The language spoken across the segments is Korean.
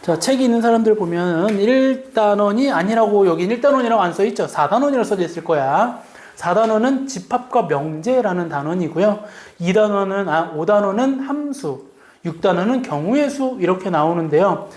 자, 책이 있는 사람들 보면 1단원이 아니라고 여긴 1단원이라고 안 써있죠. 4단원이라고 써져 있을 거야. 4단원은 집합과 명제라는 단원이고요. 5단원은 함수, 6단원은 경우의 수 이렇게 나오는데요.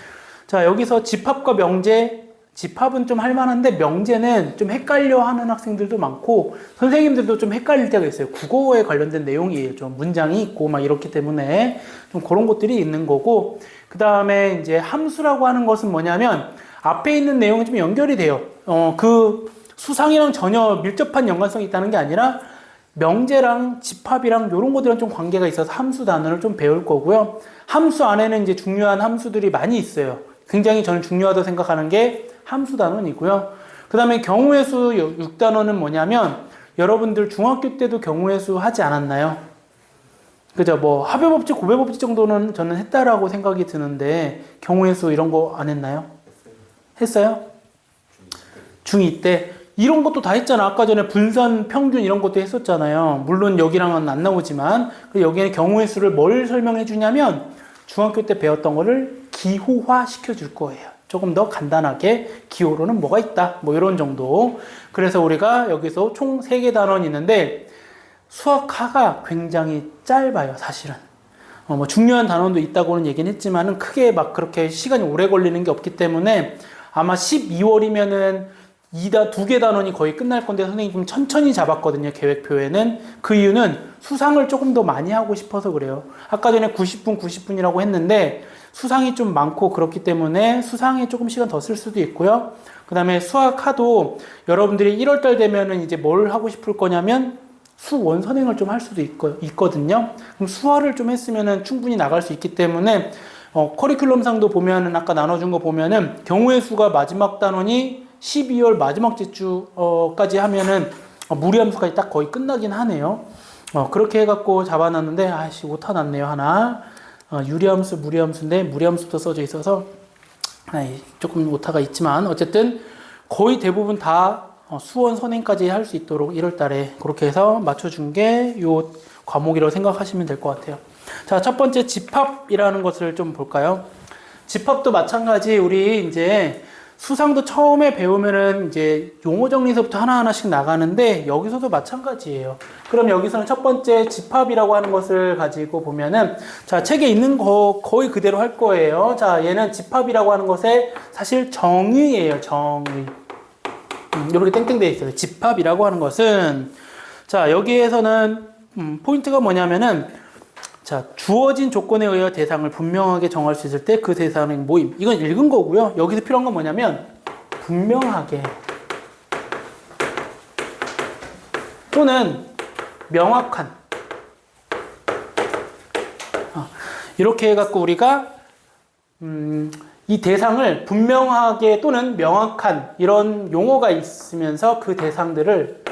자, 여기서 집합과 명제, 집합은 좀 할만한데 명제는 좀 헷갈려 하는 학생들도 많고 선생님들도 좀 헷갈릴 때가 있어요. 국어에 관련된 내용이에요. 좀 문장이 있고 막 이렇기 때문에 좀 그런 것들이 있는 거고, 그 다음에 이제 함수라고 하는 것은 뭐냐면 앞에 있는 내용이 좀 연결이 돼요. 그 수상이랑 전혀 밀접한 연관성이 있다는 게 아니라 명제랑 집합이랑 이런 것들이랑 좀 관계가 있어서 함수 단어를 좀 배울 거고요. 함수 안에는 이제 중요한 함수들이 많이 있어요. 굉장히 저는 중요하다고 생각하는 게 함수 단원이고요. 그 다음에 경우의 수 6단원은 뭐냐면 여러분들 중학교 때도 경우의 수 하지 않았나요? 그죠? 뭐 합의법칙, 고배법칙 정도는 저는 했다라고 생각이 드는데 경우의 수 이런 거 안 했나요? 했어요? 중2 때 이런 것도 다 했잖아. 아까 전에 분산, 평균 이런 것도 했었잖아요. 물론 여기랑은 안 나오지만 여기에는 경우의 수를 뭘 설명해 주냐면 중학교 때 배웠던 거를 기호화 시켜줄 거예요. 조금 더 간단하게 기호로는 뭐가 있다. 뭐 이런 정도. 그래서 우리가 여기서 총 3개 단원이 있는데 수학하가 굉장히 짧아요. 사실은. 뭐 중요한 단원도 있다고는 얘기는 했지만은 크게 막 그렇게 시간이 오래 걸리는 게 없기 때문에 아마 12월이면은 2개 단원이 거의 끝날 건데 선생님이 좀 천천히 잡았거든요. 계획표에는. 그 이유는 수상을 조금 더 많이 하고 싶어서 그래요. 아까 전에 90분, 90분이라고 했는데 수상이 좀 많고 그렇기 때문에 수상에 조금 시간 더 쓸 수도 있고요. 그 다음에 수학하도 여러분들이 1월달 되면은 이제 뭘 하고 싶을 거냐면 수원 선행을 좀 할 수도 있거든요. 그럼 수화를 좀 했으면은 충분히 나갈 수 있기 때문에 커리큘럼상도 보면은 아까 나눠준 거 보면은 경우의 수가 마지막 단원이 12월 마지막 주까지 하면은 무리함수까지 딱 거의 끝나긴 하네요. 그렇게 해갖고 잡아놨는데 아이씨 오타 났네요 하나. 유리함수, 무리함수인데 무리함수부터 써져 있어서 조금 오타가 있지만 어쨌든 거의 대부분 다 수원 선행까지 할 수 있도록 1월 달에 그렇게 해서 맞춰준 게 요 과목이라고 생각하시면 될 것 같아요. 자, 첫 번째 집합이라는 것을 좀 볼까요? 집합도 마찬가지 우리 이제 수상도 처음에 배우면은 이제 용어 정리서부터 하나하나씩 나가는데 여기서도 마찬가지예요. 그럼 여기서는 첫 번째 집합이라고 하는 것을 가지고 보면은 자, 책에 있는 거 거의 그대로 할 거예요. 자, 얘는 집합이라고 하는 것의 사실 정의예요. 정의. 이렇게 땡땡 되어 있어요. 집합이라고 하는 것은 자, 여기에서는 포인트가 뭐냐면은 자, 주어진 조건에 의해 대상을 분명하게 정할 수 있을 때 그 대상의 모임. 이건 읽은 거고요. 여기서 필요한 건 뭐냐면 분명하게 또는 명확한 이렇게 해갖고 우리가 이 대상을 분명하게 또는 명확한 이런 용어가 있으면서 그 대상들을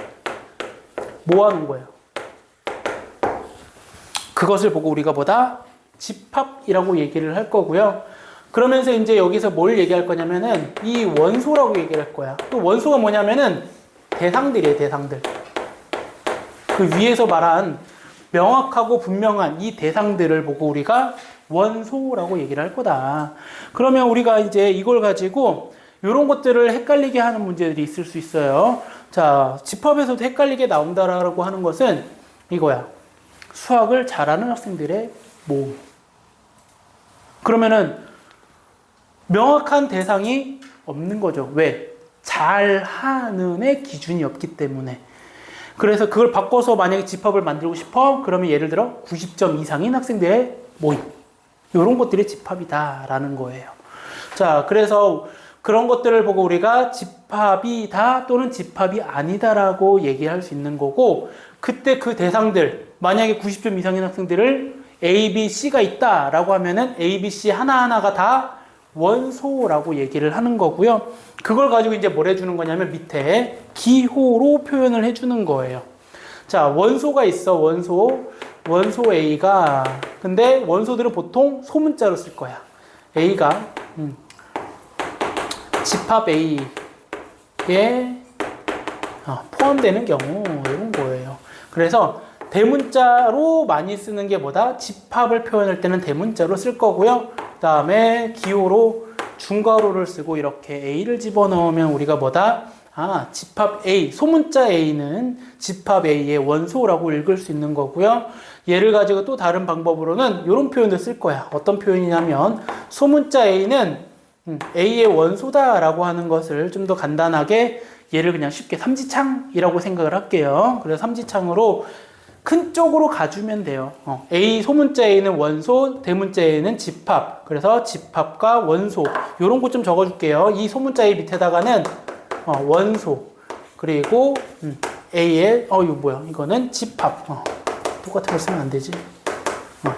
모아놓은 거예요. 그것을 보고 우리가 뭐다? 집합이라고 얘기를 할 거고요. 그러면서 이제 여기서 뭘 얘기할 거냐면은 이 원소라고 얘기를 할 거야. 또 원소가 뭐냐면은 대상들이에요, 대상들. 그 위에서 말한 명확하고 분명한 이 대상들을 보고 우리가 원소라고 얘기를 할 거다. 그러면 우리가 이제 이걸 가지고 이런 것들을 헷갈리게 하는 문제들이 있을 수 있어요. 자, 집합에서도 헷갈리게 나온다라고 하는 것은 이거야. 수학을 잘하는 학생들의 모음. 그러면은 명확한 대상이 없는 거죠. 왜? 잘하는의 기준이 없기 때문에. 그래서 그걸 바꿔서 만약에 집합을 만들고 싶어? 그러면 예를 들어 90점 이상인 학생들의 모임. 이런 것들이 집합이다라는 거예요. 자, 그래서 그런 것들을 보고 우리가 집합이다 또는 집합이 아니다라고 얘기할 수 있는 거고, 그때 그 대상들, 만약에 90점 이상인 학생들을 A, B, C가 있다라고 하면은 A, B, C 하나하나가 다 원소라고 얘기를 하는 거고요. 그걸 가지고 이제 뭘 해주는 거냐면 밑에 기호로 표현을 해주는 거예요. 자, 원소가 있어, 원소 A가. 근데 원소들은 보통 소문자로 쓸 거야. A가 집합 A에 포함되는 경우 이런 거예요. 그래서 대문자로 많이 쓰는 게 뭐다? 집합을 표현할 때는 대문자로 쓸 거고요. 그 다음에 기호로 중괄호를 쓰고 이렇게 A를 집어넣으면 우리가 뭐다? 집합 A, 소문자 A는 집합 A의 원소라고 읽을 수 있는 거고요. 얘를 가지고 또 다른 방법으로는 이런 표현을 쓸 거야. 어떤 표현이냐면 소문자 A는 A의 원소다라고 하는 것을 좀 더 간단하게 얘를 그냥 쉽게 삼지창이라고 생각을 할게요. 그래서 삼지창으로 큰 쪽으로 가주면 돼요. A, 소문자 A는 원소, 대문자 A는 집합. 그래서 집합과 원소. 요런 거 좀 적어줄게요. 이 소문자 A 밑에다가는 원소. 그리고 A의, 이거 뭐야? 이거는 집합. 똑같은 걸 쓰면 안 되지.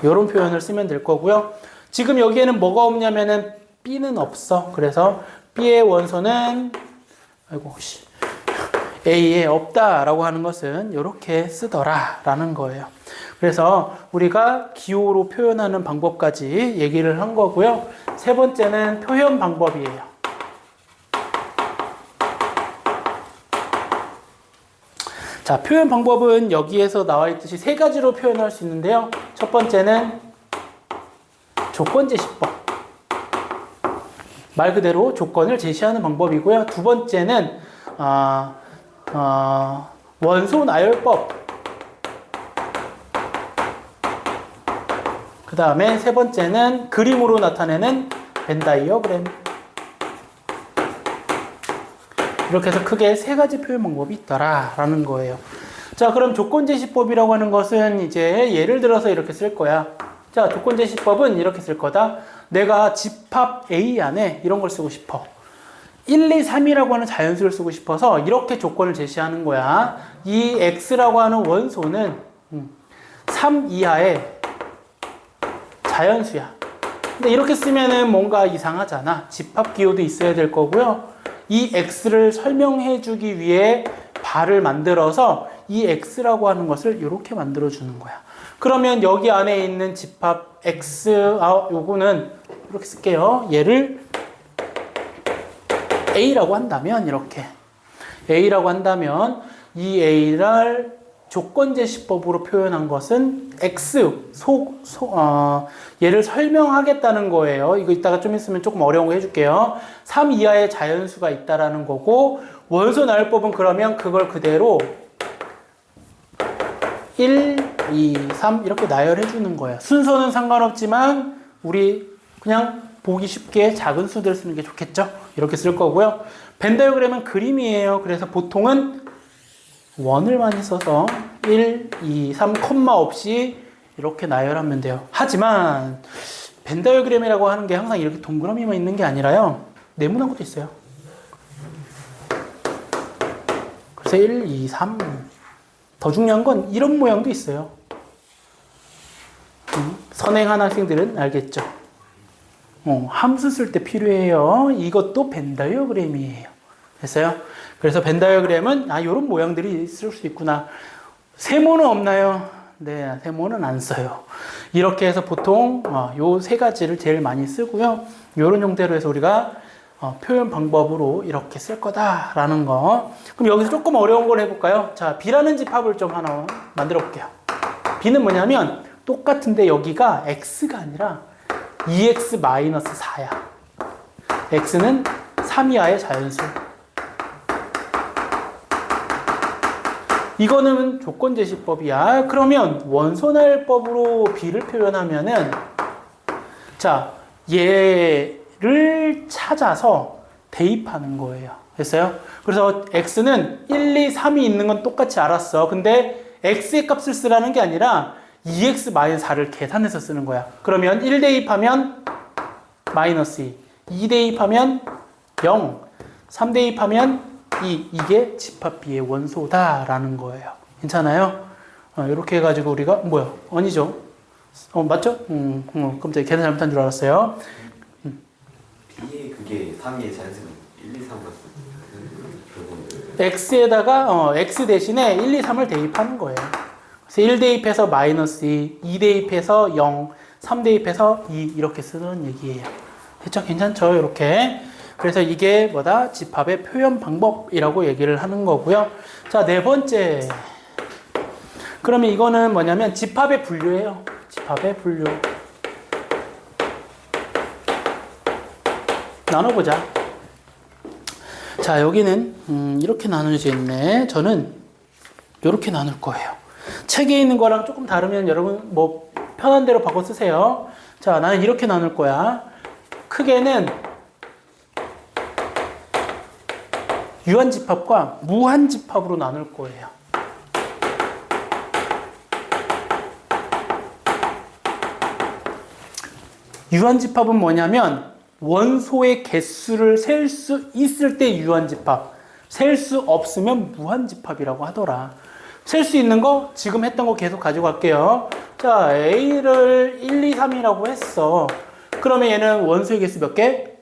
요런 표현을 쓰면 될 거고요. 지금 여기에는 뭐가 없냐면은 B는 없어. 그래서 B의 원소는, A에 없다라고 하는 것은 이렇게 쓰더라라는 거예요. 그래서 우리가 기호로 표현하는 방법까지 얘기를 한 거고요. 세 번째는 표현 방법이에요. 자, 표현 방법은 여기에서 나와 있듯이 세 가지로 표현할 수 있는데요. 첫 번째는 조건제시법. 말 그대로 조건을 제시하는 방법이고요. 두 번째는 원소 나열법. 그 다음에 세 번째는 그림으로 나타내는 벤 다이어그램. 이렇게 해서 크게 세 가지 표현 방법이 있더라라는 거예요. 자, 그럼 조건제시법이라고 하는 것은 이제 예를 들어서 이렇게 쓸 거야. 자, 조건제시법은 이렇게 쓸 거다. 내가 집합 A 안에 이런 걸 쓰고 싶어. 1, 2, 3이라고 하는 자연수를 쓰고 싶어서 이렇게 조건을 제시하는 거야. 이 X라고 하는 원소는 3 이하의 자연수야. 근데 이렇게 쓰면은 뭔가 이상하잖아. 집합 기호도 있어야 될 거고요. 이 X를 설명해 주기 위해 발을 만들어서 이 X라고 하는 것을 이렇게 만들어 주는 거야. 그러면 여기 안에 있는 집합 X, 요거는 이렇게 쓸게요. 얘를 A라고 한다면 이렇게 A라고 한다면 이 A를 조건제시법으로 표현한 것은 X, 얘를 설명하겠다는 거예요. 이거 이따가 좀 있으면 조금 어려운 거 해줄게요. 3 이하의 자연수가 있다라는 거고, 원소 나열법은 그러면 그걸 그대로 1, 2, 3 이렇게 나열해 주는 거예요. 순서는 상관없지만 우리 그냥 보기 쉽게 작은 수들 쓰는 게 좋겠죠? 이렇게 쓸 거고요. 벤 다이어그램은 그림이에요. 그래서 보통은 원을 많이 써서 1, 2, 3, 콤마 없이 이렇게 나열하면 돼요. 하지만 벤 다이어그램이라고 하는 게 항상 이렇게 동그라미만 있는 게 아니라요. 네모난 것도 있어요. 그래서 1, 2, 3. 더 중요한 건 이런 모양도 있어요. 선행한 학생들은 알겠죠? 함수 쓸 때 필요해요. 이것도 벤 다이어그램이에요. 됐어요? 그래서 벤 다이어그램은 이런 모양들이 있을 수 있구나. 세모는 없나요? 네, 세모는 안 써요. 이렇게 해서 보통 요 세 가지를 제일 많이 쓰고요. 요런 형태로 해서 우리가 표현 방법으로 이렇게 쓸 거다라는 거. 그럼 여기서 조금 어려운 걸 해볼까요? 자, B라는 집합을 좀 하나 만들어 볼게요. B는 뭐냐면 똑같은데 여기가 X가 아니라 2x-4야. X는 3 이하의 자연수. 이거는 조건제시법이야. 그러면 원소나열법으로 B를 표현하면은, 자, 얘를 찾아서 대입하는 거예요. 됐어요? 그래서 X는 1, 2, 3이 있는 건 똑같이 알았어. 근데 X의 값을 쓰라는 게 아니라 2x-4를 계산해서 쓰는 거야. 그러면 1 대입하면 마이너스 2 대입하면 0, 3 대입하면 2. 이게 집합 B의 원소다라는 거예요. 괜찮아요? 이렇게 해가지고 우리가 아니죠? 맞죠? 깜짝이야. 계산 잘못한 줄 알았어요. B의 그게 3의 자연수는 1, 2, 3 같은 X에다가 X 대신에 1, 2, 3을 대입하는 거예요. 그래서 1 대입해서 마이너스 2 대입해서 0, 3 대입해서 2 이렇게 쓰는 얘기예요. 됐죠? 괜찮죠? 이렇게. 그래서 이게 뭐다? 집합의 표현 방법이라고 얘기를 하는 거고요. 자, 네 번째. 그러면 이거는 뭐냐면 집합의 분류예요. 집합의 분류. 나눠보자. 자, 여기는 이렇게 나누어져 있네. 저는 이렇게 나눌 거예요. 책에 있는 거랑 조금 다르면 여러분 뭐 편한 대로 바꿔 쓰세요. 자, 나는 이렇게 나눌 거야. 크게는 유한집합과 무한집합으로 나눌 거예요. 유한집합은 뭐냐면 원소의 개수를 셀 수 있을 때 유한집합, 셀 수 없으면 무한집합이라고 하더라. 셀 수 있는 거 지금 했던 거 계속 가지고 갈게요. 자, A를 1, 2, 3이라고 했어. 그러면 얘는 원소의 개수 몇 개?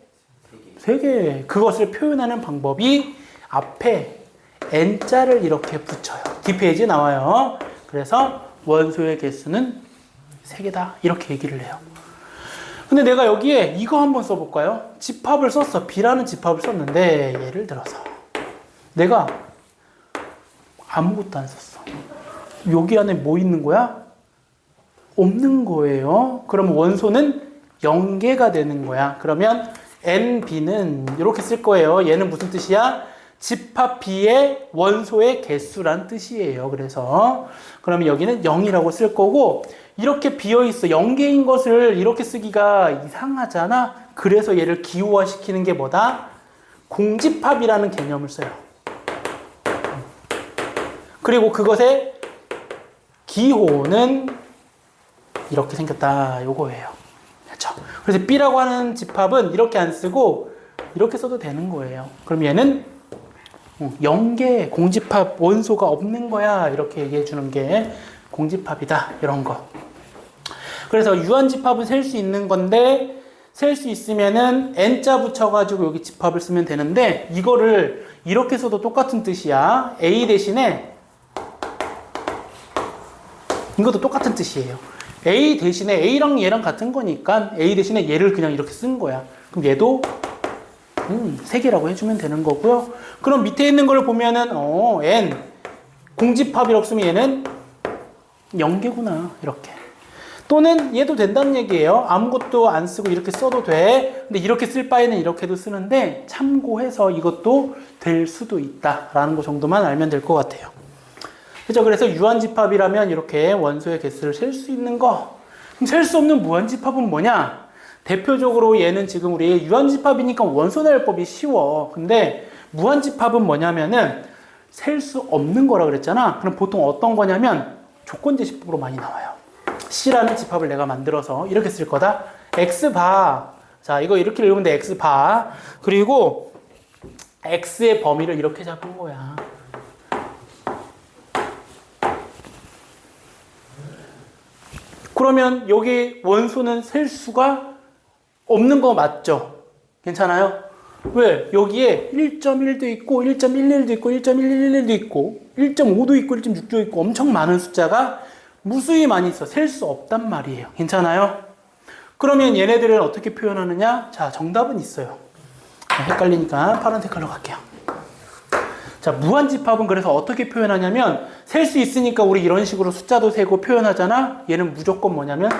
3개. 그것을 표현하는 방법이 앞에 N자를 이렇게 붙여요. 뒷페이지에 나와요. 그래서 원소의 개수는 3개다. 이렇게 얘기를 해요. 근데 내가 여기에 이거 한번 써볼까요? 집합을 썼어. B라는 집합을 썼는데 예를 들어서 내가 아무것도 안 썼어. 여기 안에 뭐 있는 거야? 없는 거예요. 그럼 원소는 0개가 되는 거야. 그러면 NB는 이렇게 쓸 거예요. 얘는 무슨 뜻이야? 집합 B의 원소의 개수란 뜻이에요. 그래서 그러면 여기는 0이라고 쓸 거고, 이렇게 비어있어 0개인 것을 이렇게 쓰기가 이상하잖아. 그래서 얘를 기호화시키는 게 뭐다? 공집합이라는 개념을 써요. 그리고 그것의 기호는 이렇게 생겼다. 요거예요. 그렇죠? 그래서 B라고 하는 집합은 이렇게 안 쓰고 이렇게 써도 되는 거예요. 그럼 얘는 0개 공집합 원소가 없는 거야. 이렇게 얘기해 주는 게 공집합이다. 이런 거. 그래서 유한집합은 셀 수 있는 건데, 셀 수 있으면은 N자 붙여가지고 여기 집합을 쓰면 되는데, 이거를 이렇게 써도 똑같은 뜻이야. A 대신에 이것도 똑같은 뜻이에요. A 대신에 A랑 얘랑 같은 거니까 A 대신에 얘를 그냥 이렇게 쓴 거야. 그럼 얘도 3개라고 해주면 되는 거고요. 그럼 밑에 있는 걸 보면은 N 공집합이라고 쓰면 얘는 0개구나. 이렇게. 또는 얘도 된다는 얘기예요. 아무것도 안 쓰고 이렇게 써도 돼. 근데 이렇게 쓸 바에는 이렇게도 쓰는데 참고해서 이것도 될 수도 있다라는 거 정도만 알면 될 것 같아요. 그죠? 그래서 유한집합이라면 이렇게 원소의 개수를 셀 수 있는 거. 그럼 셀 수 없는 무한집합은 뭐냐? 대표적으로 얘는 지금 우리 유한집합이니까 원소 낼 법이 쉬워. 근데 무한집합은 뭐냐면은 셀 수 없는 거라 그랬잖아. 그럼 보통 어떤 거냐면 조건제시법으로 많이 나와요. C라는 집합을 내가 만들어서 이렇게 쓸 거다. X바. 자, 이거 이렇게 읽으면 돼. X바. 그리고 X의 범위를 이렇게 잡은 거야. 그러면 여기 원소는 셀 수가 없는 거 맞죠? 괜찮아요? 왜? 여기에 1.1도 있고 1.11도 있고 1.111도 있고 1.5도 있고 1.6도 있고 엄청 많은 숫자가 무수히 많이 있어. 셀 수 없단 말이에요. 괜찮아요? 그러면 얘네들은 어떻게 표현하느냐? 자, 정답은 있어요. 헷갈리니까 파란 색깔로 갈게요. 자, 무한집합은 그래서 어떻게 표현하냐면 셀 수 있으니까 우리 이런 식으로 숫자도 세고 표현하잖아. 얘는 무조건 뭐냐면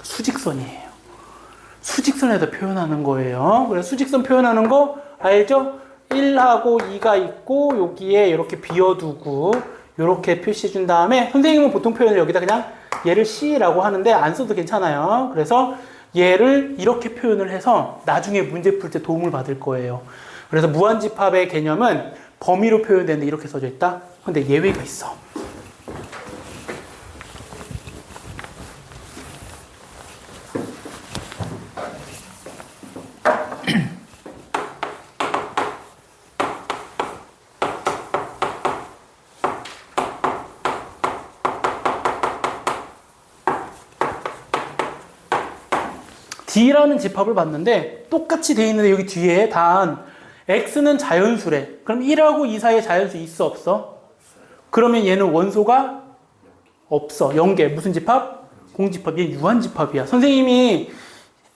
수직선이에요. 수직선에다 표현하는 거예요. 그래서 수직선 표현하는 거 알죠? 1하고 2가 있고 여기에 이렇게 비워두고 이렇게 표시해 준 다음에 선생님은 보통 표현을 여기다 그냥 얘를 C라고 하는데 안 써도 괜찮아요. 그래서 얘를 이렇게 표현을 해서 나중에 문제 풀 때 도움을 받을 거예요. 그래서 무한집합의 개념은 범위로 표현되는데 이렇게 써져 있다. 근데 예외가 있어. D라는 집합을 봤는데 똑같이 돼 있는데 여기 뒤에 단 X는 자연수래. 그럼 1하고 2 사이에 자연수 있어 없어? 그러면 얘는 원소가 없어. 0개. 무슨 집합? 공집합. 얘 유한집합이야. 선생님이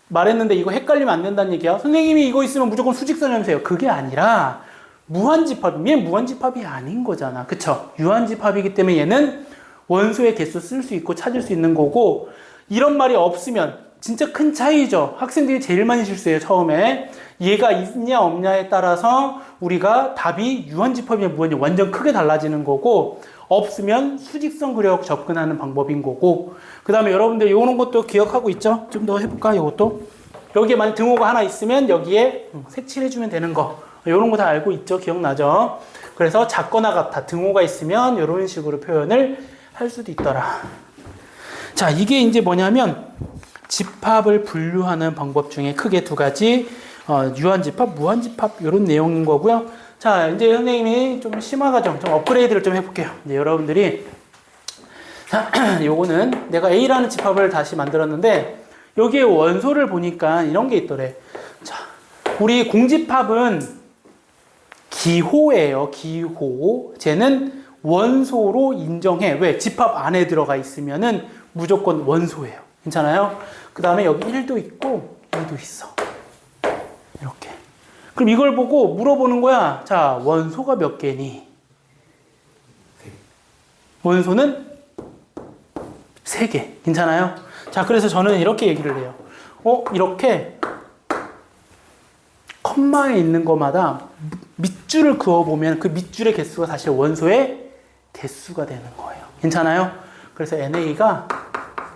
말했는데 이거 헷갈리면 안 된다는 얘기야. 선생님이 이거 있으면 무조건 수직선이라면서요. 그게 아니라 무한집합. 얘는 무한집합이 아닌 거잖아. 그쵸? 유한집합이기 때문에 얘는 원소의 개수 쓸 수 있고 찾을 수 있는 거고, 이런 말이 없으면 진짜 큰 차이죠. 학생들이 제일 많이 실수해요, 처음에. 얘가 있냐 없냐에 따라서 우리가 답이 유한집합이냐 무한집합 완전 크게 달라지는 거고, 없으면 수직선 그력 접근하는 방법인 거고, 그 다음에 여러분들 요런 것도 기억하고 있죠? 좀 더 해볼까, 요것도? 여기에 만약 등호가 하나 있으면 여기에 색칠해주면 되는 거. 요런 거 다 알고 있죠? 기억나죠? 그래서 작거나 같아. 등호가 있으면 요런 식으로 표현을 할 수도 있더라. 자, 이게 이제 뭐냐면, 집합을 분류하는 방법 중에 크게 두 가지, 유한집합, 무한집합, 요런 내용인 거고요. 자, 이제 선생님이 좀 심화과정, 좀 업그레이드를 좀 해볼게요. 이제 여러분들이, 자, 요거는 내가 A라는 집합을 다시 만들었는데, 여기에 원소를 보니까 이런 게 있더래. 자, 우리 공집합은 기호예요, 기호. 쟤는 원소로 인정해. 왜? 집합 안에 들어가 있으면은 무조건 원소예요. 괜찮아요? 그 다음에 여기 1도 있고 2도 있어. 이렇게. 그럼 이걸 보고 물어보는 거야. 자, 원소가 몇 개니? 원소는 3개. 괜찮아요? 자, 그래서 저는 이렇게 얘기를 해요. 이렇게 컴마에 있는 것마다 밑줄을 그어보면 그 밑줄의 개수가 사실 원소의 개수가 되는 거예요. 괜찮아요? 그래서 NA가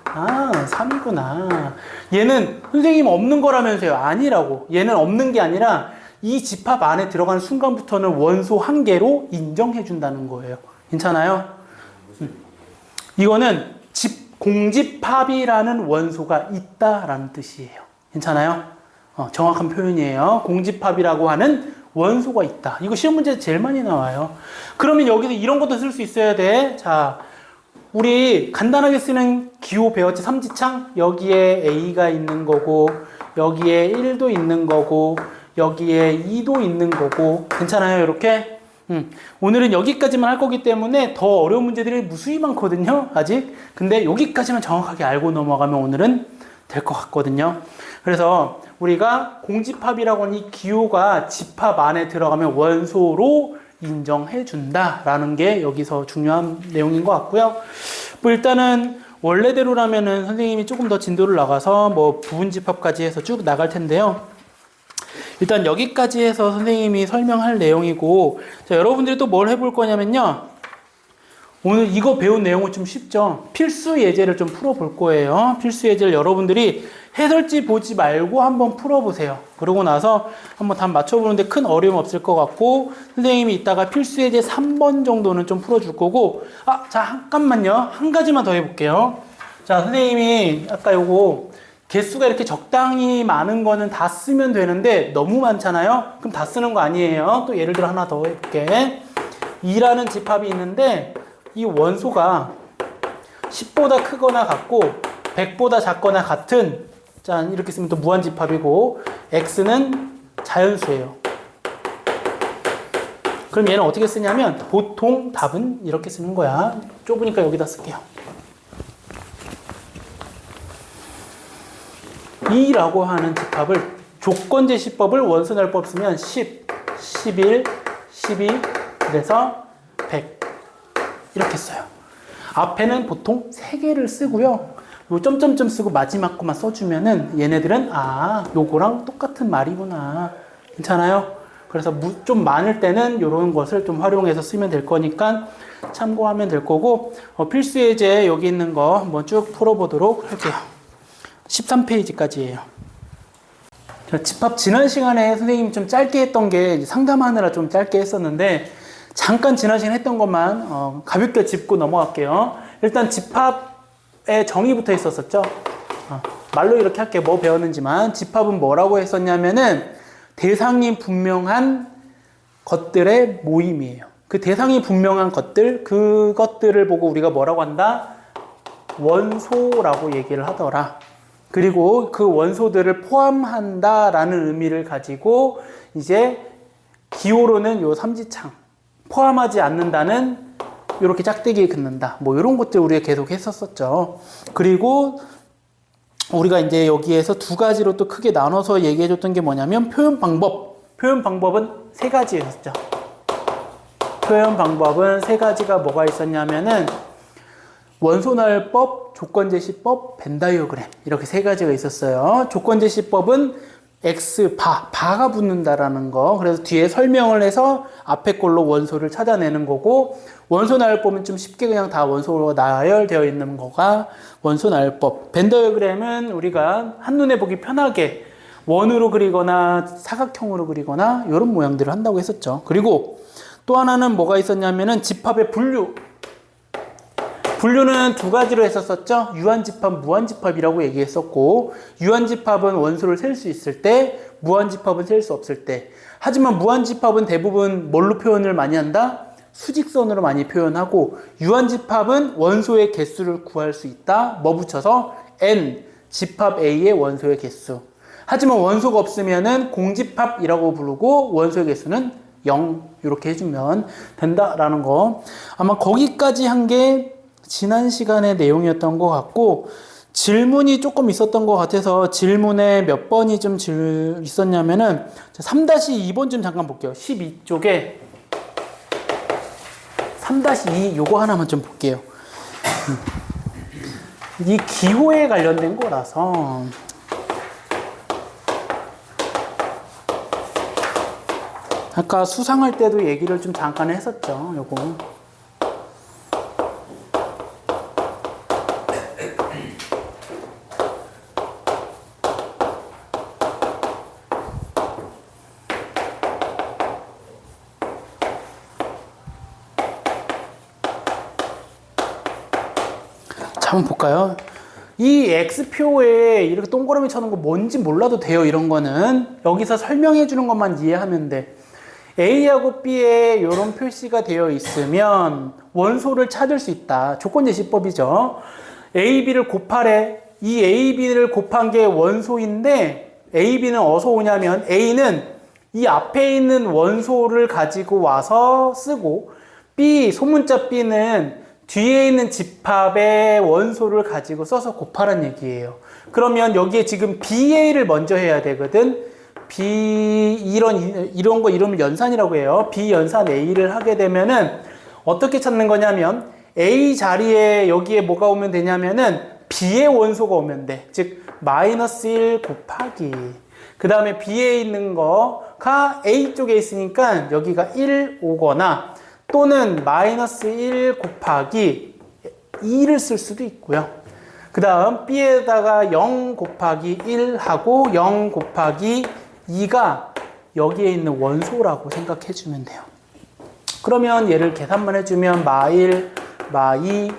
3이구나. 얘는 선생님 없는 거라면서요. 아니라고. 얘는 없는 게 아니라 이 집합 안에 들어가는 순간부터는 원소 한 개로 인정해 준다는 거예요. 괜찮아요? 이거는 공집합이라는 원소가 있다라는 뜻이에요. 괜찮아요? 정확한 표현이에요. 공집합이라고 하는 원소가 있다. 이거 시험 문제 제일 많이 나와요. 그러면 여기서 이런 것도 쓸 수 있어야 돼. 자, 우리 간단하게 쓰는 기호 배웠지? 삼지창? 여기에 A가 있는 거고, 여기에 1도 있는 거고, 여기에 2도 있는 거고. 괜찮아요? 이렇게? 오늘은 여기까지만 할 거기 때문에 더 어려운 문제들이 무수히 많거든요, 아직. 근데 여기까지만 정확하게 알고 넘어가면 오늘은 될 것 같거든요. 그래서 우리가 공집합이라고 하는 이 기호가 집합 안에 들어가면 원소로 인정해 준다라는 게 여기서 중요한 내용인 것 같고요. 뭐 일단은 원래대로라면은 선생님이 조금 더 진도를 나가서 뭐 부분집합까지 해서 쭉 나갈 텐데요. 일단 여기까지 해서 선생님이 설명할 내용이고, 자, 여러분들이 또 뭘 해볼 거냐면요. 오늘 이거 배운 내용은 좀 쉽죠? 필수 예제를 좀 풀어볼 거예요. 필수 예제를 여러분들이 해설지 보지 말고 한번 풀어보세요. 그러고 나서 한번 답 맞춰보는데 큰 어려움 없을 것 같고, 선생님이 이따가 필수 예제 3번 정도는 좀 풀어줄 거고, 자, 잠깐만요. 한 가지만 더 해볼게요. 자, 선생님이 아까 요거 개수가 이렇게 적당히 많은 거는 다 쓰면 되는데 너무 많잖아요? 그럼 다 쓰는 거 아니에요. 또 예를 들어 하나 더 해볼게. 2라는 집합이 있는데 이 원소가 10보다 크거나 같고 100보다 작거나 같은, 짠, 이렇게 쓰면 또 무한집합이고, x는 자연수예요. 그럼 얘는 어떻게 쓰냐면 보통 답은 이렇게 쓰는 거야. 좁으니까 여기다 쓸게요. 2라고 하는 집합을 조건제시법을 원소날법 쓰면 10, 11, 12, 그래서 100 이렇게 써요. 앞에는 보통 3개를 쓰고요. 요 점점점 쓰고 마지막 거만 써주면은 얘네들은 요거랑 똑같은 말이구나. 괜찮아요? 그래서 좀 많을 때는 이런 것을 좀 활용해서 쓰면 될 거니까 참고하면 될 거고, 필수 예제 여기 있는 거 한번 쭉 풀어보도록 할게요. 13페이지까지예요. 집합 지난 시간에 선생님이 좀 짧게 했던 게 상담하느라 좀 짧게 했었는데, 잠깐 지난 시간에 했던 것만 가볍게 짚고 넘어갈게요. 일단 집합의 정의부터 했었었죠. 말로 이렇게 할게. 뭐 배웠는지만. 집합은 뭐라고 했었냐면은 대상이 분명한 것들의 모임이에요. 그 대상이 분명한 것들, 그것들을 보고 우리가 뭐라고 한다? 원소라고 얘기를 하더라. 그리고 그 원소들을 포함한다라는 의미를 가지고 이제 기호로는 요 삼지창, 포함하지 않는다는 이렇게 짝대기에 긋는다. 뭐 이런 것들 우리가 계속 했었었죠. 그리고 우리가 이제 여기에서 두 가지로 또 크게 나눠서 얘기해 줬던 게 뭐냐면 표현 방법. 표현 방법은 3가지였죠. 표현 방법은 3가지가 뭐가 있었냐면은 원소나열법, 조건제시법, 벤다이어그램 이렇게 세 가지가 있었어요. 조건제시법은 X, 바가 붙는다라는 거. 그래서 뒤에 설명을 해서 앞에 걸로 원소를 찾아내는 거고, 원소나열법은 좀 쉽게 그냥 다 원소로 나열되어 있는 거가 원소나열법. 벤다이어그램은 우리가 한눈에 보기 편하게 원으로 그리거나 사각형으로 그리거나 이런 모양들을 한다고 했었죠. 그리고 또 하나는 뭐가 있었냐면은 집합의 분류. 분류는 두 가지로 했었었죠. 유한집합, 무한집합이라고 얘기했었고, 유한집합은 원소를 셀 수 있을 때, 무한집합은 셀 수 없을 때. 하지만 무한집합은 대부분 뭘로 표현을 많이 한다? 수직선으로 많이 표현하고, 유한집합은 원소의 개수를 구할 수 있다. 뭐 붙여서? n, 집합 A의 원소의 개수. 하지만 원소가 없으면은 공집합이라고 부르고, 원소의 개수는 0 이렇게 해주면 된다라는 거. 아마 거기까지 한 게 지난 시간의 내용이었던 것 같고, 질문이 조금 있었던 것 같아서 질문에 몇 번이 좀 있었냐면은 3-2번 좀 잠깐 볼게요. 12쪽에 3-2 요거 하나만 좀 볼게요. 이 기호에 관련된 거라서 아까 수상할 때도 얘기를 좀 잠깐 했었죠. 요거. 자, 한번 볼까요? 이 X표에 이렇게 동그라미 쳐놓은 거 뭔지 몰라도 돼요. 이런 거는 여기서 설명해 주는 것만 이해하면 돼. A하고 B에 이런 표시가 되어 있으면 원소를 찾을 수 있다. 조건제시법이죠. A, B를 곱하래. 이 A, B를 곱한 게 원소인데 A, B는 어디서 오냐면 A는 이 앞에 있는 원소를 가지고 와서 쓰고, B, 소문자 B는 뒤에 있는 집합의 원소를 가지고 써서 곱하란 얘기예요. 그러면 여기에 지금 BA를 먼저 해야 되거든. B 이런 거 이름을 연산이라고 해요. B 연산 A를 하게 되면은 어떻게 찾는 거냐면 A 자리에 여기에 뭐가 오면 되냐면은 B의 원소가 오면 돼. 즉 마이너스 1 곱하기 그 다음에 B에 있는 거가 A 쪽에 있으니까 여기가 1 오거나 또는 마이너스 1 곱하기 2를 쓸 수도 있고요. 그 다음 B에다가 0 곱하기 1 하고 0 곱하기 2가 여기에 있는 원소라고 생각해 주면 돼요. 그러면 얘를 계산만 해주면 마1, 마2,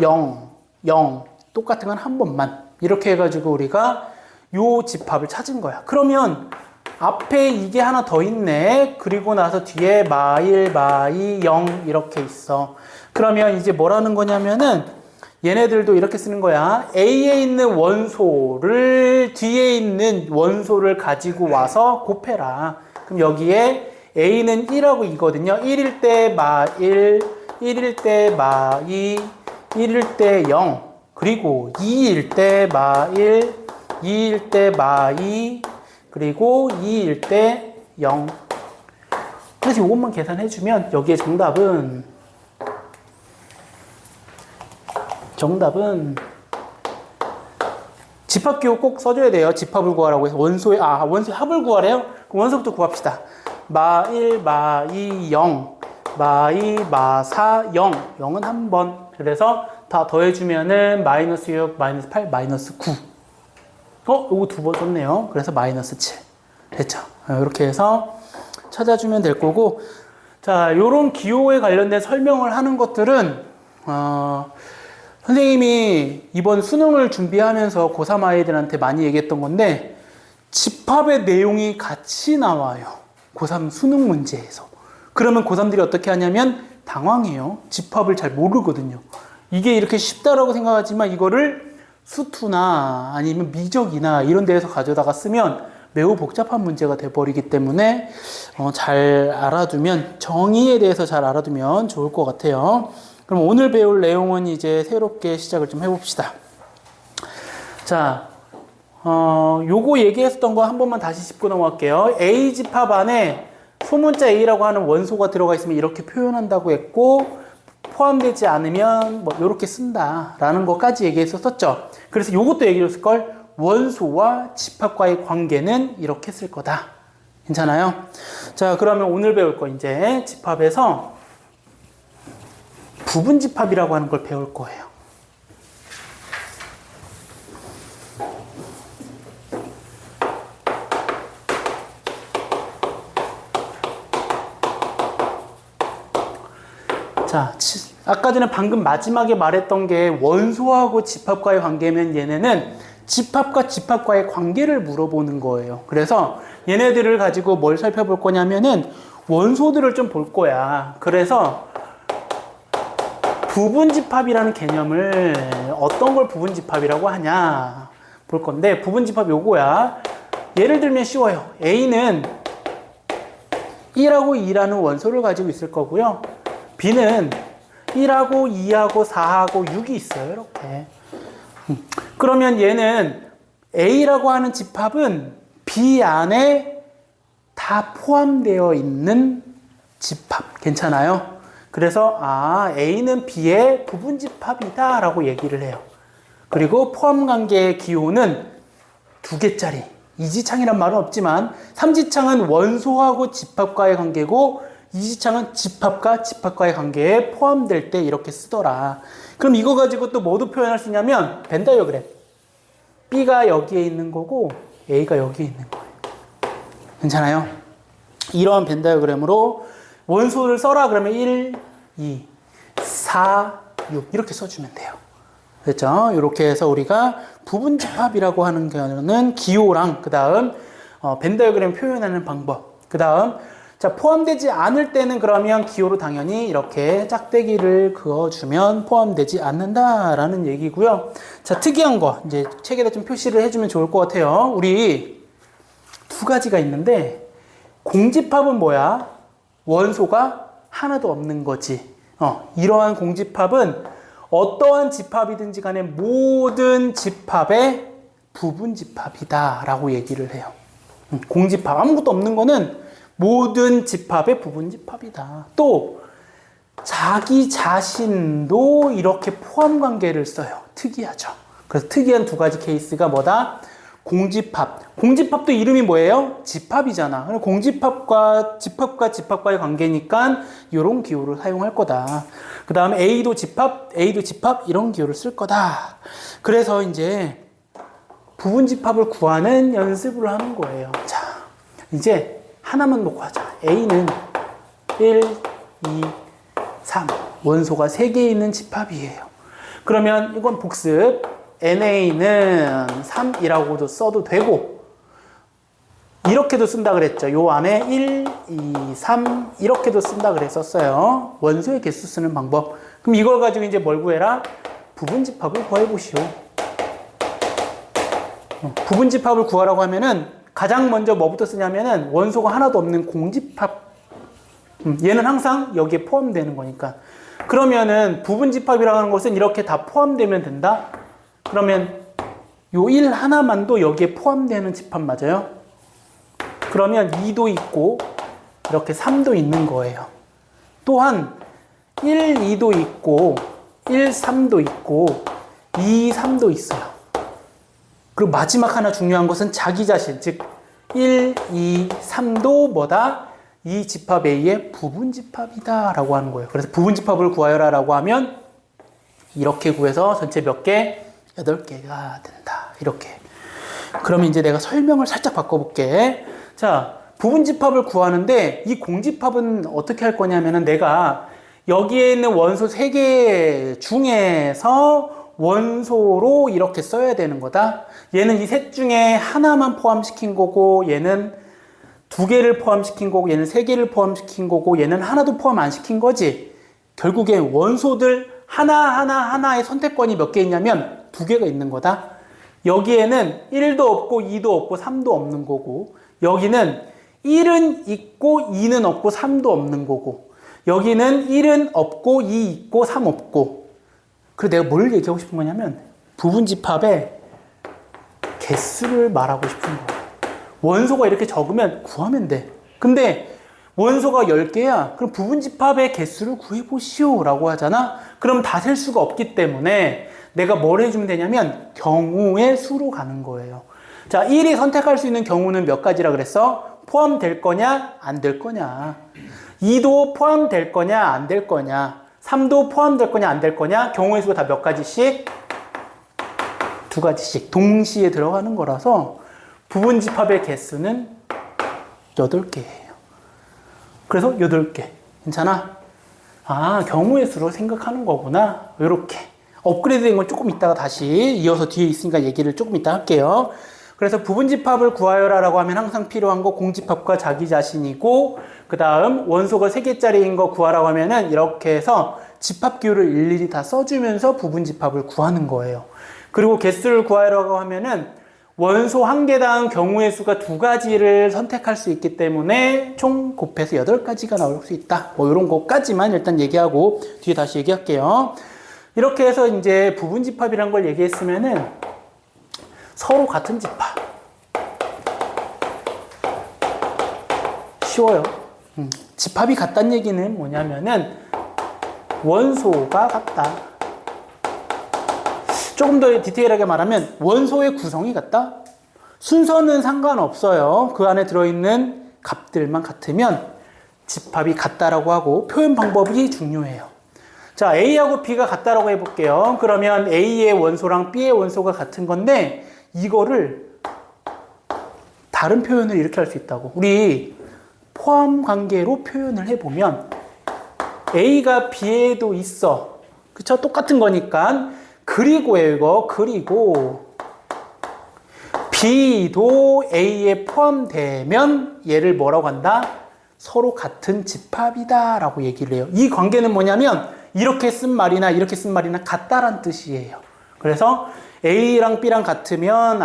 0, 0 똑같은 건 한 번만 이렇게 해가지고 우리가 요 집합을 찾은 거야. 그러면 앞에 이게 하나 더 있네. 그리고 나서 뒤에 마1, 마2, 0 이렇게 있어. 그러면 이제 뭐라는 거냐면은 얘네들도 이렇게 쓰는 거야. A에 있는 원소를 뒤에 있는 원소를 가지고 와서 곱해라. 그럼 여기에 A는 1하고 2거든요. 1일 때 마1, 1일 때 마2, 1일 때 0. 그리고 2일 때 마1, 2일 때 마2, 그리고 2일 때 0. 그래서 이것만 계산해주면 여기에 정답은 집합기호 꼭 써줘야 돼요. 집합을 구하라고 해서 원소의 합을 구하래요? 그럼 원소부터 구합시다. 마1, 마2, 0, 마2, 마4, 0. 0은 한 번. 그래서 다 더해주면은 마이너스 6, 마이너스 8, 마이너스 9. 요거 두 번 썼네요. 그래서 마이너스 7. 됐죠? 이렇게 해서 찾아주면 될 거고, 자, 요런 기호에 관련된 설명을 하는 것들은, 선생님이 이번 수능을 준비하면서 고3 아이들한테 많이 얘기했던 건데, 집합의 내용이 같이 나와요. 고3 수능 문제에서. 그러면 고3들이 어떻게 하냐면, 당황해요. 집합을 잘 모르거든요. 이게 이렇게 쉽다라고 생각하지만, 이거를 수투나 아니면 미적이나 이런 데에서 가져다가 쓰면 매우 복잡한 문제가 돼버리기 때문에 잘 알아두면, 정의에 대해서 잘 알아두면 좋을 것 같아요. 그럼 오늘 배울 내용은 이제 새롭게 시작을 좀 해봅시다. 자, 요거 얘기했었던 거 한 번만 다시 짚고 넘어갈게요. A 집합 안에 소문자 A라고 하는 원소가 들어가 있으면 이렇게 표현한다고 했고, 포함되지 않으면 뭐 이렇게 쓴다라는 것까지 얘기했었죠. 그래서 이것도 얘기했을 걸. 원소와 집합과의 관계는 이렇게 쓸 거다. 괜찮아요? 자, 그러면 오늘 배울 거 이제 집합에서 부분 집합이라고 하는 걸 배울 거예요. 자, 아까 전에 방금 마지막에 말했던 게 원소하고 집합과의 관계면 얘네는 집합과 집합과의 관계를 물어보는 거예요. 그래서 얘네들을 가지고 뭘 살펴볼 거냐면은 원소들을 좀 볼 거야. 그래서 부분집합이라는 개념을 어떤 걸 부분집합이라고 하냐 볼 건데, 부분집합 요거야. 예를 들면 쉬워요. A는 1하고 2라는 원소를 가지고 있을 거고요. B는 1하고 2하고 4하고 6이 있어요. 이렇게. 그러면 얘는 A라고 하는 집합은 B 안에 다 포함되어 있는 집합. 괜찮아요? 그래서 A는 B의 부분 집합이다 라고 얘기를 해요. 그리고 포함관계의 기호는 2개짜리. 이지창이란 말은 없지만 삼지창은 원소하고 집합과의 관계고 이지창은 집합과 집합과의 관계에 포함될 때 이렇게 쓰더라. 그럼 이거 가지고 또 뭐도 표현할 수 있냐면 벤 다이어그램. B가 여기에 있는 거고 A가 여기에 있는 거예요. 괜찮아요? 이러한 벤 다이어그램으로 원소를 써라 그러면 1, 2, 4, 6 이렇게 써주면 돼요. 됐죠? 이렇게 해서 우리가 부분집합이라고 하는 거는 기호랑 그 다음 벤 다이어그램 표현하는 방법, 그 다음 자, 포함되지 않을 때는 그러면 기호로 당연히 이렇게 짝대기를 그어주면 포함되지 않는다라는 얘기고요. 자, 특이한 거 이제 책에다 좀 표시를 해주면 좋을 것 같아요. 우리 2가지가 있는데 공집합은 뭐야? 원소가 하나도 없는 거지. 이러한 공집합은 어떠한 집합이든지 간에 모든 집합의 부분집합이다 라고 얘기를 해요. 공집합 아무것도 없는 거는 모든 집합의 부분집합이다. 또 자기 자신도 이렇게 포함관계를 써요. 특이하죠. 그래서 특이한 2가지 케이스가 뭐다? 공집합. 공집합도 이름이 뭐예요? 집합이잖아. 공집합과 집합과의 관계니까 이런 기호를 사용할 거다. 그 다음에 A도 집합 이런 기호를 쓸 거다. 그래서 이제 부분집합을 구하는 연습을 하는 거예요. 자, 이제 하나만 놓고 하자. A는 1, 2, 3. 원소가 3개 있는 집합이에요. 그러면 이건 복습. NA는 3이라고도 써도 되고, 이렇게도 쓴다 그랬죠. 요 안에 1, 2, 3 이렇게도 쓴다 그랬었어요. 원소의 개수 쓰는 방법. 그럼 이걸 가지고 이제 뭘 구해라? 부분집합을 구해보시오. 부분집합을 구하라고 하면은 가장 먼저 뭐부터 쓰냐면은 원소가 하나도 없는 공집합. 얘는 항상 여기에 포함되는 거니까. 그러면은 부분집합이라고 하는 것은 이렇게 다 포함되면 된다? 그러면 요 1 하나만도 여기에 포함되는 집합 맞아요? 그러면 2도 있고 이렇게 3도 있는 거예요. 또한 1, 2도 있고 1, 3도 있고 2, 3도 있어요. 그리고 마지막 하나 중요한 것은 자기 자신, 즉 1, 2, 3도 뭐다? 이 집합 A의 부분집합이다 라고 하는 거예요. 그래서 부분집합을 구하여라 라고 하면 이렇게 구해서 전체 몇 개? 8개가 된다. 이렇게. 그러면 이제 내가 설명을 살짝 바꿔볼게. 자, 부분집합을 구하는데 이 공집합은 어떻게 할 거냐면은 내가 여기에 있는 원소 3개 중에서 원소로 이렇게 써야 되는 거다. 얘는 이 셋 중에 하나만 포함시킨 거고, 얘는 2개를 포함시킨 거고, 얘는 3개를 포함시킨 거고, 얘는 하나도 포함 안 시킨 거지. 결국에 원소들 하나의 선택권이 몇 개 있냐면 2개가 있는 거다. 여기에는 1도 없고 2도 없고 3도 없는 거고, 여기는 1은 있고 2는 없고 3도 없는 거고, 여기는 1은 없고 2 있고 3 없고. 그래서 내가 뭘 얘기하고 싶은 거냐면 부분집합의 개수를 말하고 싶은 거야. 원소가 이렇게 적으면 구하면 돼. 근데 원소가 10개야. 그럼 부분집합의 개수를 구해보시오 라고 하잖아. 그럼 다 셀 수가 없기 때문에 내가 뭘 해주면 되냐면 경우의 수로 가는 거예요. 자, 1이 선택할 수 있는 경우는 몇 가지라 그랬어? 포함될 거냐 안 될 거냐. 2도 포함될 거냐 안 될 거냐. 3도 포함될 거냐 안 될 거냐. 경우의 수가 다 몇 가지씩? 2가지씩 동시에 들어가는 거라서 부분집합의 개수는 8개예요. 그래서 8개. 괜찮아? 아, 경우의 수로 생각하는 거구나. 이렇게. 업그레이드 된 건 조금 이따가 다시 이어서 뒤에 있으니까 얘기를 조금 이따 할게요. 그래서 부분집합을 구하여라 라고 하면 항상 필요한 거 공집합과 자기 자신이고, 그 다음 원소가 3개짜리인 거 구하라고 하면은 이렇게 해서 집합 기호를 일일이 다 써주면서 부분집합을 구하는 거예요. 그리고 개수를 구하라고 하면은 원소 1개당 경우의 수가 2가지를 선택할 수 있기 때문에 총 곱해서 8가지가 나올 수 있다. 뭐 이런 것까지만 일단 얘기하고 뒤에 다시 얘기할게요. 이렇게 해서 이제 부분집합이란 걸 얘기했으면은 서로 같은 집합. 쉬워요. 집합이 같다는 얘기는 뭐냐면은 원소가 같다. 조금 더 디테일하게 말하면 원소의 구성이 같다? 순서는 상관없어요. 그 안에 들어있는 값들만 같으면 집합이 같다라고 하고 표현 방법이 중요해요. 자, A하고 B가 같다라고 해볼게요. 그러면 A의 원소랑 B의 원소가 같은 건데 이거를 다른 표현을 이렇게 할 수 있다고. 우리 포함 관계로 표현을 해보면 A가 B에도 있어. 그쵸? 똑같은 거니까. 그리고예요, 이거. 그리고 B도 A에 포함되면 얘를 뭐라고 한다? 서로 같은 집합이다 라고 얘기를 해요. 이 관계는 뭐냐면 이렇게 쓴 말이나 이렇게 쓴 말이나 같다란 뜻이에요. 그래서 A랑 B랑 같으면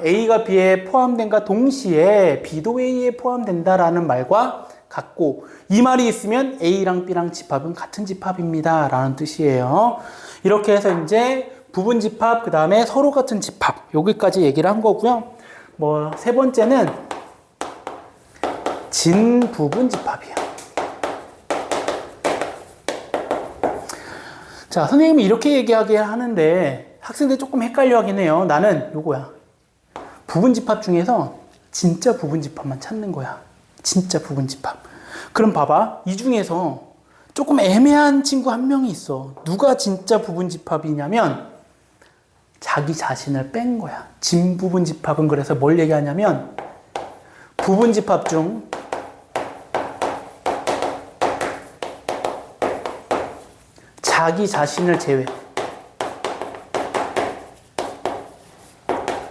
A가 B에 포함된과 동시에 B도 A에 포함된다라는 말과 같고, 이 말이 있으면 A랑 B랑 집합은 같은 집합입니다 라는 뜻이에요. 이렇게 해서 이제 부분집합, 그 다음에 서로 같은 집합, 여기까지 얘기를 한 거고요. 뭐 세 번째는 진부분집합이야. 자, 선생님이 이렇게 얘기하게 하는데 학생들이 조금 헷갈려 하긴 해요. 나는 요거야. 부분집합 중에서 진짜 부분집합만 찾는 거야. 진짜 부분집합. 그럼 봐봐. 이 중에서 조금 애매한 친구 한 명이 있어. 누가 진짜 부분집합이냐면 자기 자신을 뺀 거야. 진부분집합은 그래서 뭘 얘기하냐면 부분집합 중 자기 자신을 제외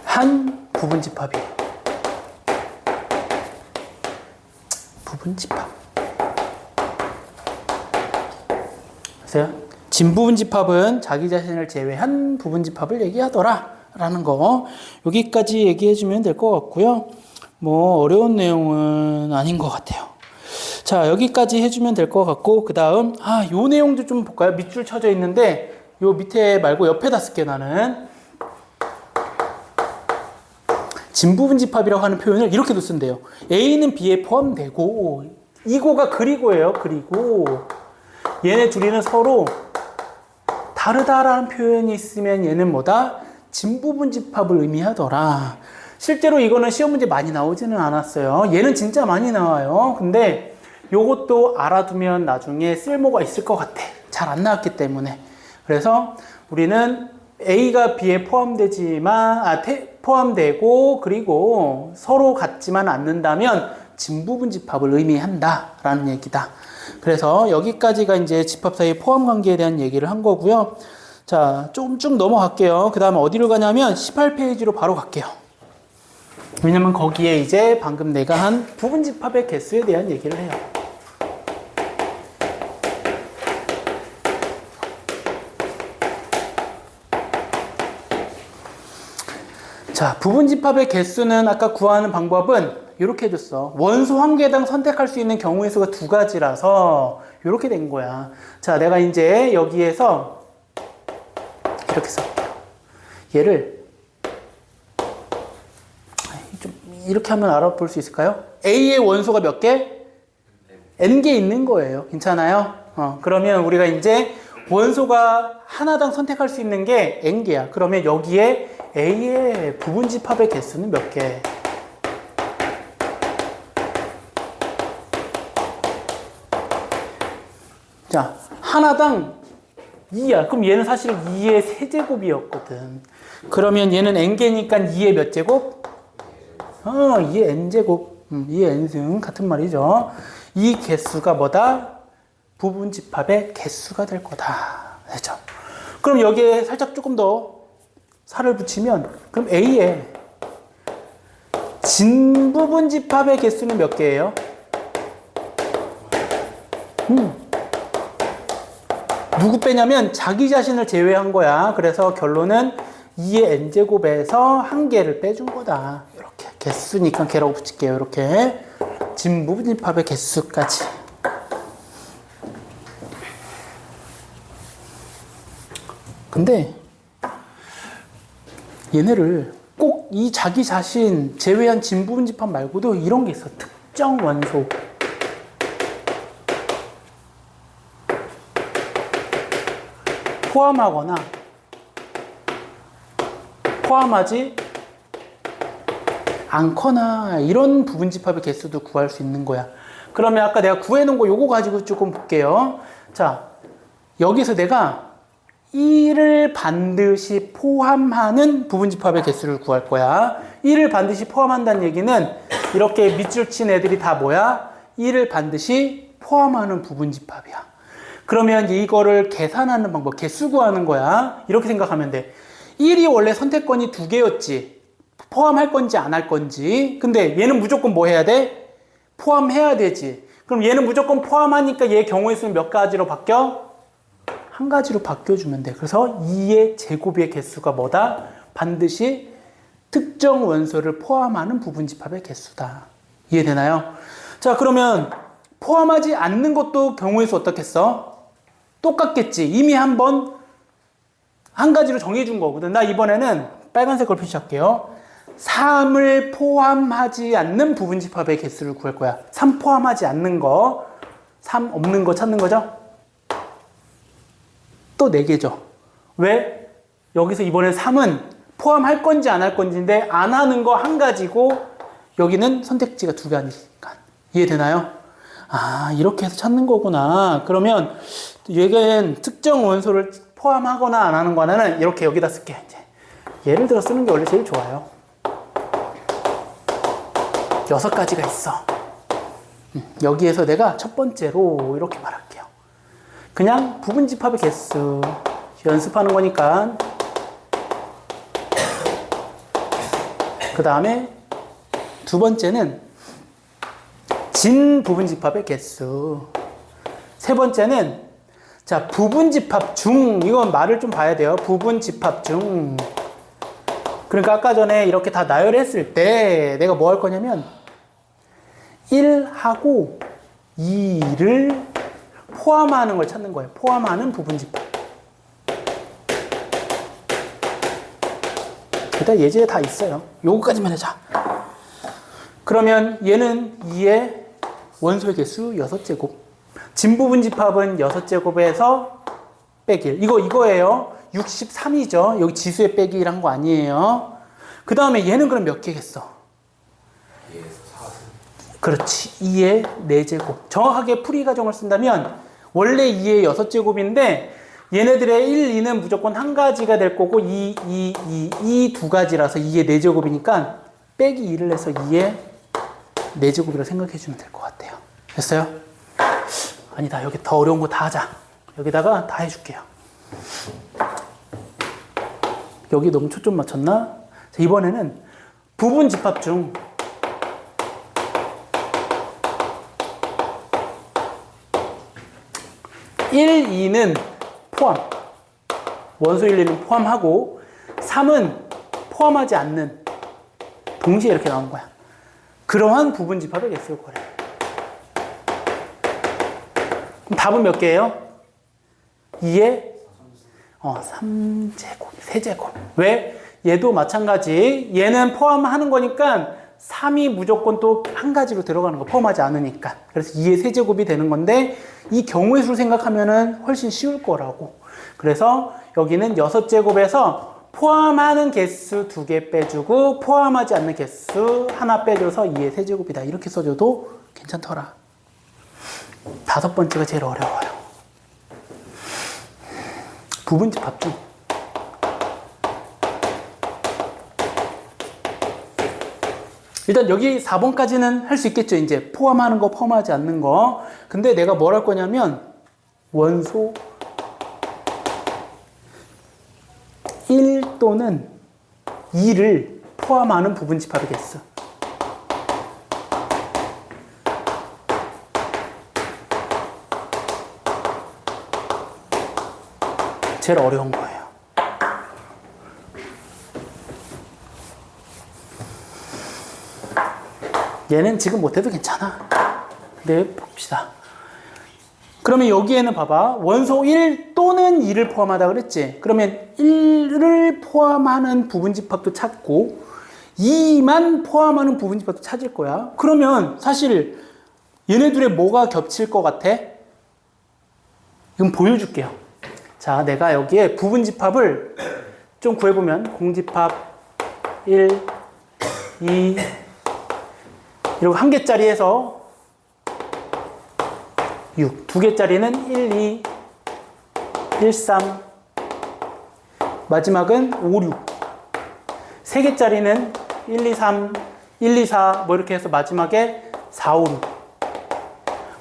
한 부분집합이에요. 부분집합. 보세요. 진부분집합은 자기 자신을 제외한 부분집합을 얘기하더라 라는 거, 여기까지 얘기해주면 될 것 같고요. 뭐 어려운 내용은 아닌 것 같아요. 자, 여기까지 해주면 될 것 같고, 그 다음 요 내용도 좀 볼까요? 밑줄 쳐져 있는데 요 밑에 말고 옆에다 쓸게. 나는 진부분집합이라고 하는 표현을 이렇게도 쓴대요. A는 B에 포함되고, 이거가 그리고예요. 그리고 얘네 둘이는 서로 다르다라는 표현이 있으면 얘는 뭐다? 진부분집합을 의미하더라. 실제로 이거는 시험 문제 많이 나오지는 않았어요. 얘는 진짜 많이 나와요. 근데 요것도 알아두면 나중에 쓸모가 있을 것 같아. 잘 안 나왔기 때문에. 그래서 우리는 A가 B에 포함되고 그리고 서로 같지만 않는다면 진부분집합을 의미한다라는 얘기다. 그래서 여기까지가 이제 집합 사이 포함 관계에 대한 얘기를 한 거고요. 자, 좀 쭉 넘어갈게요. 그 다음에 어디로 가냐면 18페이지로 바로 갈게요. 왜냐면 거기에 이제 방금 내가 한 부분집합의 개수에 대한 얘기를 해요. 자, 부분집합의 개수는 아까 구하는 방법은 이렇게 해줬어. 원소 1개당 선택할 수 있는 경우의 수가 2가지라서 이렇게 된 거야. 자, 내가 이제 여기에서 이렇게 써볼게요. 얘를 좀 이렇게 하면 알아볼 수 있을까요? A의 원소가 몇 개? n개 있는 거예요. 괜찮아요? 그러면 우리가 이제 원소가 하나당 선택할 수 있는 게 n개야. 그러면 여기에 A의 부분집합의 개수는 몇 개? 자, 하나당 2야. 그럼 얘는 사실 2의 세제곱이었거든. 그러면 얘는 n개니까 2의 몇 제곱? 2의 n제곱. 2의 n승 같은 말이죠. 이 개수가 뭐다? 부분집합의 개수가 될 거다. 됐죠? 그럼 여기에 살짝 조금 더 살을 붙이면 그럼 A의 진부분집합의 개수는 몇 개예요? 누구 빼냐면 자기 자신을 제외한 거야. 그래서 결론은 2의 n제곱에서 한 개를 빼준 거다. 이렇게 개수니까 개라고 붙일게요. 이렇게 진부분집합의 개수까지. 근데 얘네를 꼭 이 자기 자신 제외한 진부분집합 말고도 이런 게 있어. 특정 원소. 포함하거나 포함하지 않거나 이런 부분집합의 개수도 구할 수 있는 거야. 그러면 아까 내가 구해놓은 거 요거 가지고 조금 볼게요. 자, 여기서 내가 1을 반드시 포함하는 부분집합의 개수를 구할 거야. 1을 반드시 포함한다는 얘기는 이렇게 밑줄 친 애들이 다 뭐야? 1을 반드시 포함하는 부분집합이야. 그러면 이거를 계산하는 방법, 개수 구하는 거야. 이렇게 생각하면 돼. 1이 원래 선택권이 2개였지. 포함할 건지 안 할 건지. 근데 얘는 무조건 뭐 해야 돼? 포함해야 되지. 그럼 얘는 무조건 포함하니까 얘 경우의 수는 몇 가지로 바뀌어? 한 가지로 바뀌어주면 돼. 그래서 2의 제곱의 개수가 뭐다? 반드시 특정 원소를 포함하는 부분집합의 개수다. 이해되나요? 자, 그러면 포함하지 않는 것도 경우의 수 어떻겠어? 똑같겠지. 이미 한 가지로 정해준 거거든. 나 이번에는 빨간색 걸 표시할게요. 3을 포함하지 않는 부분집합의 개수를 구할 거야. 3 포함하지 않는 거, 3 없는 거 찾는 거죠? 또 4개죠. 왜? 여기서 이번에 3은 포함할 건지 안 할 건지인데 안 하는 거 한 가지고 여기는 선택지가 2가지니까. 이해되나요? 아, 이렇게 해서 찾는 거구나. 그러면 얘는 특정 원소를 포함하거나 안 하는 거는 이렇게 여기다 쓸게. 이제 예를 들어 쓰는 게 원래 제일 좋아요. 6가지가 있어. 여기에서 내가 첫 번째로 이렇게 말할게요. 그냥 부분집합의 개수 연습하는 거니까. 그 다음에 두 번째는 진 부분집합의 개수. 세 번째는 자, 부분집합 중. 이건 말을 좀 봐야 돼요. 부분집합 중. 그러니까 아까 전에 이렇게 다 나열했을 때 내가 뭐 할 거냐면 1하고 2를 포함하는 걸 찾는 거예요. 포함하는 부분집합. 일단 예제에 다 있어요. 요거까지만 하자. 그러면 얘는 2의 원소의 개수 6제곱. 진부분집합은 6제곱에서 빼기 1. 이거예요. 63이죠. 여기 지수에 빼기 1 한 거 아니에요. 그 다음에 얘는 그럼 몇 개겠어? 2에서 4승. 그렇지. 2의 4제곱. 정확하게 풀이 가정을 쓴다면 원래 2의 6제곱인데 얘네들의 1, 2는 무조건 한 가지가 될 거고 2 두 가지라서 2의 4제곱이니까 빼기 2를 해서 2의 4제곱이라고 생각해 주면 될 것 같아요. 됐어요? 아니다. 여기 더 어려운 거 다 하자. 여기다가 다 해줄게요. 여기 너무 초점 맞췄나? 자, 이번에는 부분집합 중 (1, 2는) 포함. 원소 1, 2는 포함하고 3은 포함하지 않는. 동시에 이렇게 나오는 거야. 그러한 부분집합의 개수를 구하래. 그럼 답은 몇 개예요? 2의 3제곱, 3제곱. 왜? 얘도 마찬가지. 얘는 포함하는 거니까 3이 무조건 또 한 가지로 들어가는 거 포함하지 않으니까. 그래서 2의 세제곱이 되는 건데 이 경우의 수를 생각하면은 훨씬 쉬울 거라고. 그래서 여기는 6제곱에서 포함하는 개수 2개 빼주고 포함하지 않는 개수 하나 빼줘서 2의 세제곱이다. 이렇게 써줘도 괜찮더라. 5번째가 제일 어려워요. 부분집합 중. 일단 여기 4번까지는 할 수 있겠죠. 이제 포함하는 거, 포함하지 않는 거. 근데 내가 뭘 할 거냐면 원소 1 또는 2를 포함하는 부분집합이겠어. 제일 어려운 거예요. 얘는 지금 못해도 괜찮아. 근데 봅시다. 그러면 여기에는 봐봐. 원소 1 또는 2를 포함하다 그랬지? 그러면 1을 포함하는 부분집합도 찾고 2만 포함하는 부분집합도 찾을 거야. 그러면 사실 얘네들의 뭐가 겹칠 것 같아? 이건 보여줄게요. 자, 내가 여기에 부분집합을 좀 구해보면 공집합 1, 2 이러고 한 개짜리 해서 6, 두 개짜리는 1, 2, 1, 3 마지막은 5, 6 세 개짜리는 1, 2, 3, 1, 2, 4 뭐 이렇게 해서 마지막에 4, 5, 6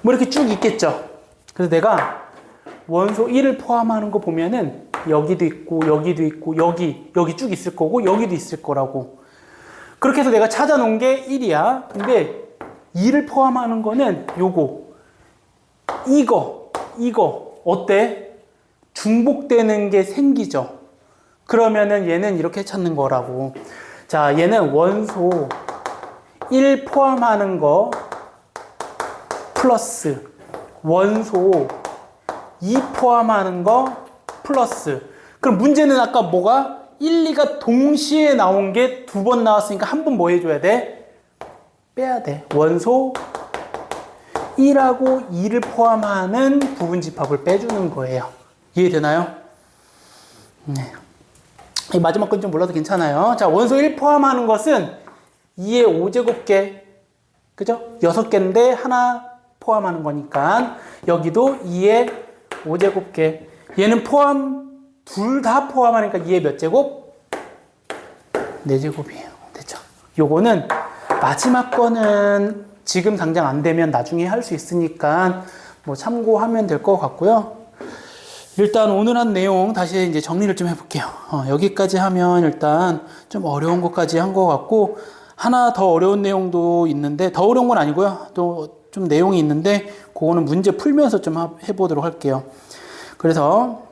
뭐 이렇게 쭉 있겠죠. 그래서 내가 원소 1을 포함하는 거 보면은 여기도 있고 여기도 있고 여기 쭉 있을 거고 여기도 있을 거라고. 그렇게 해서 내가 찾아놓은 게 1이야. 근데 2를 포함하는 거는 요거 이거 어때? 중복되는 게 생기죠. 그러면은 얘는 이렇게 찾는 거라고. 자, 얘는 원소 1 포함하는 거 플러스 원소 2 포함하는 거 플러스. 그럼 문제는 아까 뭐가? 1, 2가 동시에 나온 게 2번 나왔으니까 한 번 뭐 해줘야 돼? 빼야 돼. 원소 1하고 2를 포함하는 부분집합을 빼주는 거예요. 이해되나요? 네. 이 마지막 건 좀 몰라도 괜찮아요. 자, 원소 1 포함하는 것은 2의 5제곱개. 그죠? 6개인데 하나 포함하는 거니까 여기도 2의 5제곱개. 얘는 둘 다 포함하니까 2의 몇 제곱? 4제곱이에요. 됐죠? 요거는 마지막 거는 지금 당장 안 되면 나중에 할 수 있으니까 뭐 참고하면 될 것 같고요. 일단 오늘 한 내용 다시 이제 정리를 좀 해볼게요. 여기까지 하면 일단 좀 어려운 것까지 한 것 같고 하나 더 어려운 내용도 있는데 더 어려운 건 아니고요. 또 좀 내용이 있는데 그거는 문제 풀면서 좀 해보도록 할게요. 그래서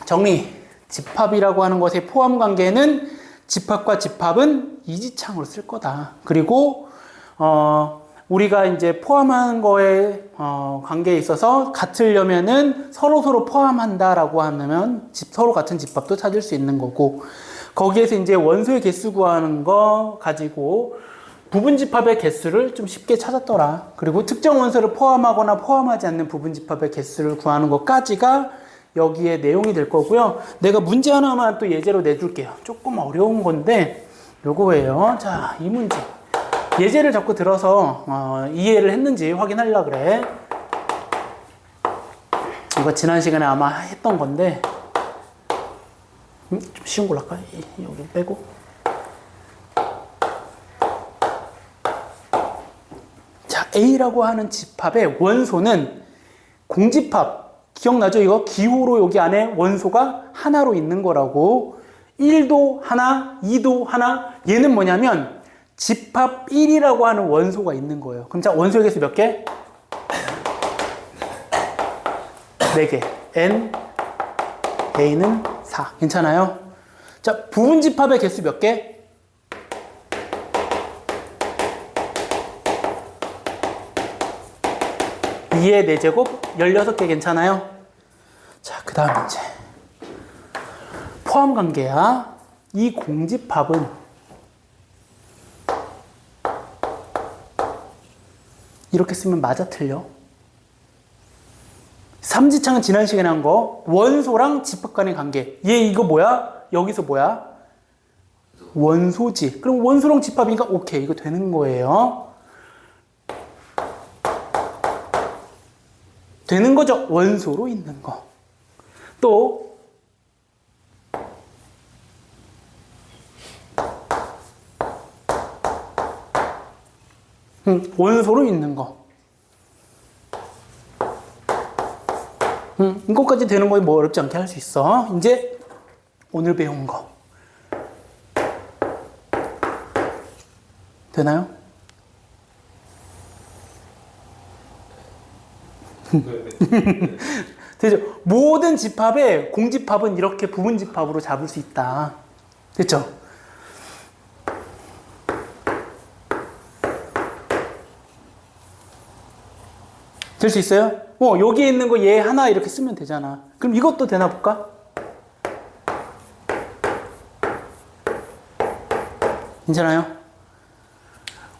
정리. 집합이라고 하는 것의 포함 관계는 집합과 집합은 이지창으로 쓸 거다. 그리고 우리가 이제 포함하는 거에 관계에 있어서 같으려면은 서로 포함한다라고 하면 서로 같은 집합도 찾을 수 있는 거고 거기에서 이제 원소의 개수 구하는 거 가지고 부분집합의 개수를 좀 쉽게 찾았더라. 그리고 특정 원소를 포함하거나 포함하지 않는 부분집합의 개수를 구하는 것까지가 여기에 내용이 될 거고요. 내가 문제 하나만 또 예제로 내줄게요. 조금 어려운 건데 요거예요. 자, 이 문제. 예제를 자꾸 들어서 이해를 했는지 확인하려고 그래. 이거 지난 시간에 아마 했던 건데 좀 쉬운 걸로 할까? 여기 빼고. 자, A라고 하는 집합의 원소는 공집합. 기억나죠? 이거 기호로 여기 안에 원소가 하나로 있는 거라고. 1도 하나, 2도 하나. 얘는 뭐냐면 집합 1이라고 하는 원소가 있는 거예요. 그럼 자, 원소의 개수 몇 개? 4개. N, A는 4. 괜찮아요? 자, 부분집합의 개수 몇 개? 2의 4제곱 16개 괜찮아요? 자, 그 다음 문제. 포함 관계야. 이 공집합은 이렇게 쓰면 맞아 틀려? 삼지창은 지난 시간에 한 거 원소랑 집합 간의 관계. 얘 이거 뭐야? 여기서 뭐야? 원소지. 그럼 원소랑 집합이니까 오케이 이거 되는 거예요. 되는 거죠. 원소로 있는 거. 또 원소로 있는 거. 이거까지 되는 거에 뭐 어렵지 않게 할 수 있어. 이제 오늘 배운 거 되나요? 되죠? 모든 집합의 공집합은 이렇게 부분집합으로 잡을 수 있다. 됐죠? 될 수 있어요? 여기에 있는 거 얘 하나 이렇게 쓰면 되잖아. 그럼 이것도 되나 볼까? 괜찮아요?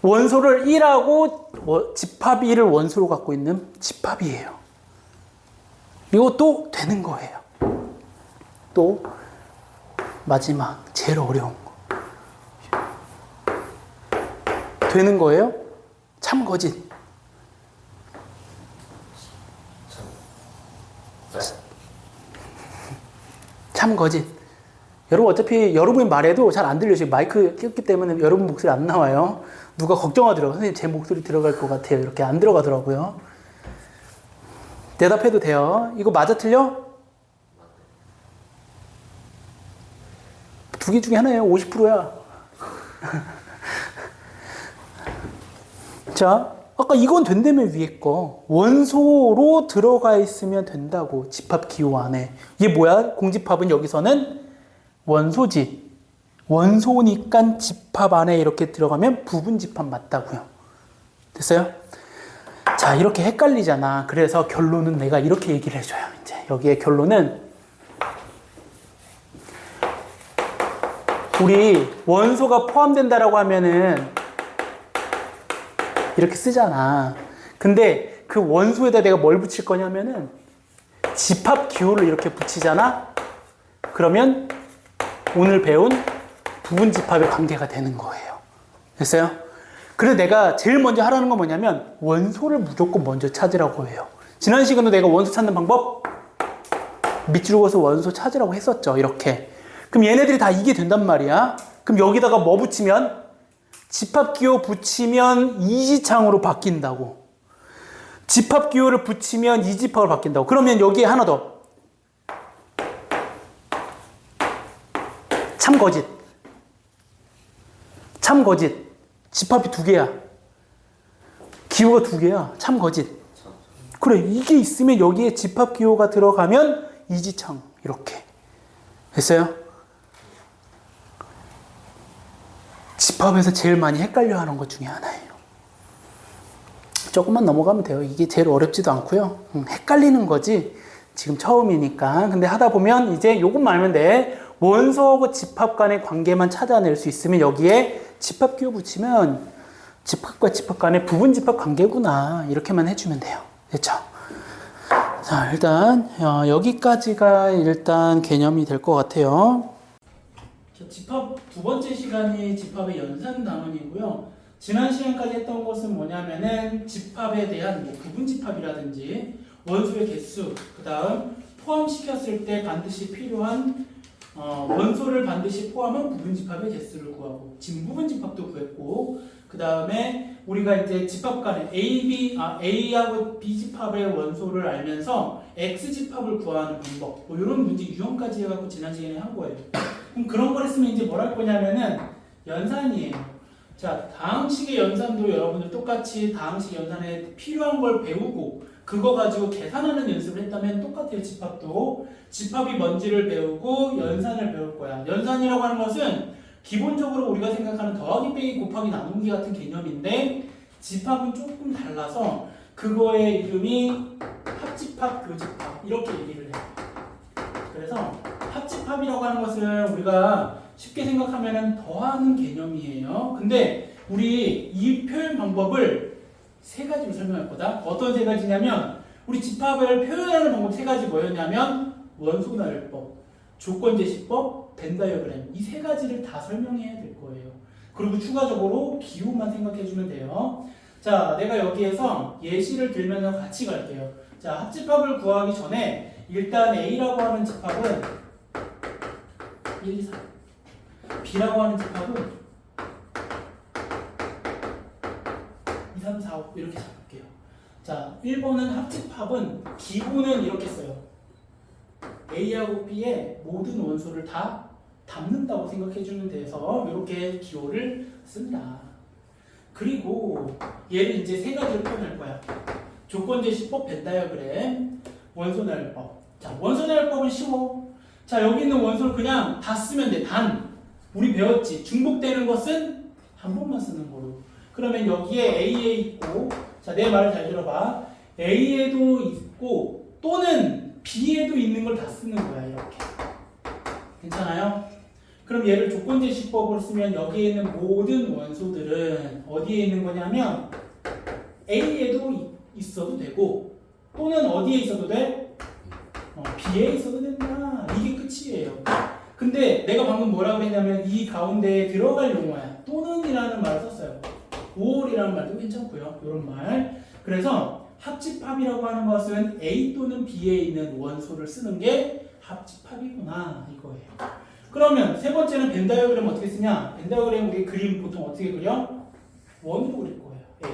원소를 1하고 집합 1을 원소로 갖고 있는 집합이에요. 이것도 되는 거예요. 또 마지막 제일 어려운 거 되는 거예요? 참거짓. 참거짓. 여러분 어차피 여러분이 말해도 잘 안 들려요. 지금 마이크 꼈기 때문에 여러분 목소리 안 나와요. 누가 걱정하더라고요. 선생님 제 목소리 들어갈 것 같아요. 이렇게 안 들어가더라고요. 대답해도 돼요. 이거 맞아 틀려? 두 개 중에 하나예요. 50%야. 자, 아까 이건 된다며 위에 거. 원소로 들어가 있으면 된다고. 집합 기호 안에. 이게 뭐야? 공집합은 여기서는 원소지. 원소니까 집합 안에 이렇게 들어가면 부분집합 맞다고요. 됐어요? 자, 이렇게 헷갈리잖아. 그래서 결론은 내가 이렇게 얘기를 해줘요. 이제 여기에 결론은 우리 원소가 포함된다라고 하면은 이렇게 쓰잖아. 근데 그 원소에다 내가 뭘 붙일 거냐면은 집합 기호를 이렇게 붙이잖아. 그러면 오늘 배운 부분 집합의 관계가 되는 거예요. 됐어요? 그래서 내가 제일 먼저 하라는 건 뭐냐면 원소를 무조건 먼저 찾으라고 해요. 지난 시간도 내가 원소 찾는 방법 밑줄 그어서 원소 찾으라고 했었죠. 이렇게. 그럼 얘네들이 다 이게 된단 말이야. 그럼 여기다가 뭐 붙이면 집합기호 붙이면 이지창으로 바뀐다고. 집합기호를 붙이면 이집합으로 바뀐다고. 그러면 여기에 하나 더. 참거짓. 참거짓. 집합이 두 개야. 기호가 두 개야. 참거짓. 그래, 이게 있으면 여기에 집합기호가 들어가면 이지창. 이렇게. 됐어요? 집합에서 제일 많이 헷갈려 하는 것 중에 하나예요. 조금만 넘어가면 돼요. 이게 제일 어렵지도 않고요. 헷갈리는 거지. 지금 처음이니까. 근데 하다 보면 이제 요것만 알면 돼. 원소하고 집합 간의 관계만 찾아낼 수 있으면 여기에 집합 기호 붙이면 집합과 집합 간의 부분 집합 관계구나. 이렇게만 해주면 돼요. 됐죠? 자, 일단 여기까지가 일단 개념이 될 것 같아요. 집합 두 번째 시간이 집합의 연산 단원이고요. 지난 시간까지 했던 것은 뭐냐면은 집합에 대한 뭐 부분 집합이라든지 원소의 개수, 그 다음 포함시켰을 때 반드시 필요한 원소를 반드시 포함한 부분 집합의 개수를 구하고 진부분 집합도 구했고, 그 다음에 우리가 이제 집합 간에 A하고 B 집합의 원소를 알면서 X 집합을 구하는 방법, 뭐 이런 문제 유형까지 해갖고 지난 시간에 한 거예요. 그럼 그런 걸 했으면 이제 뭘 할 거냐면은 연산이에요. 자, 다항식의 연산도 여러분들 똑같이 다항식 연산에 필요한 걸 배우고 그거 가지고 계산하는 연습을 했다면 똑같아요. 집합도 집합이 뭔지를 배우고 연산을 배울 거야. 연산이라고 하는 것은 기본적으로 우리가 생각하는 더하기 빼기 곱하기 나누기 같은 개념인데 집합은 조금 달라서 그거의 이름이 합집합, 교집합 이렇게 얘기를 해요. 그래서 합집합이라고 하는 것은 우리가 쉽게 생각하면 더하는 개념이에요. 근데 우리 이 표현 방법을 세 가지로 설명할 거다. 어떤 세 가지냐면 우리 집합을 표현하는 방법 세 가지 뭐였냐면 원소날법, 조건제시법, 벤 다이어그램 이 세 가지를 다 설명해야 될 거예요. 그리고 추가적으로 기호만 생각해 주면 돼요. 자, 내가 여기에서 예시를 들면서 같이 갈게요. 자, 합집합을 구하기 전에 일단 A라고 하는 집합은 1, 2, 3 B라고 하는 집합은 2, 3, 4, 5 이렇게 잡을게요. 자, 1번은 합집합은 기호는 이렇게 써요. A하고 B의 모든 원소를 다 담는다고 생각해주면 돼서 이렇게 기호를 쓴다. 그리고 얘를 이제 세 가지로 표현할 거야. 조건제시법, 벤 다이어그램, 원소나열법. 자, 원소나열법은 쉬워. 자, 여기 있는 원소를 그냥 다 쓰면 돼. 단. 우리 배웠지. 중복되는 것은 한 번만 쓰는 거로. 그러면 여기에 A에 있고, 자, 내 말을 잘 들어봐. A에도 있고, 또는 B에도 있는 걸 다 쓰는 거야, 이렇게. 괜찮아요? 그럼 얘를 조건제시법으로 쓰면 여기에 있는 모든 원소들은 어디에 있는 거냐면 A에도 있어도 되고 또는 어디에 있어도 돼? B에 있어도 된다. 이게 끝이에요. 근데 내가 방금 뭐라고 그랬냐면 이 가운데에 들어갈 용어야. 또는이라는 말을 썼어요. 5월이라는 말도 괜찮고요. 이런 말. 그래서 합집합이라고 하는 것은 A 또는 B에 있는 원소를 쓰는 게 합집합이구나 이거예요. 그러면 세 번째는 벤 다이어그램 어떻게 쓰냐? 벤 다이어그램 우리 그림 보통 어떻게 그려? 원으로 그릴 거예요. A.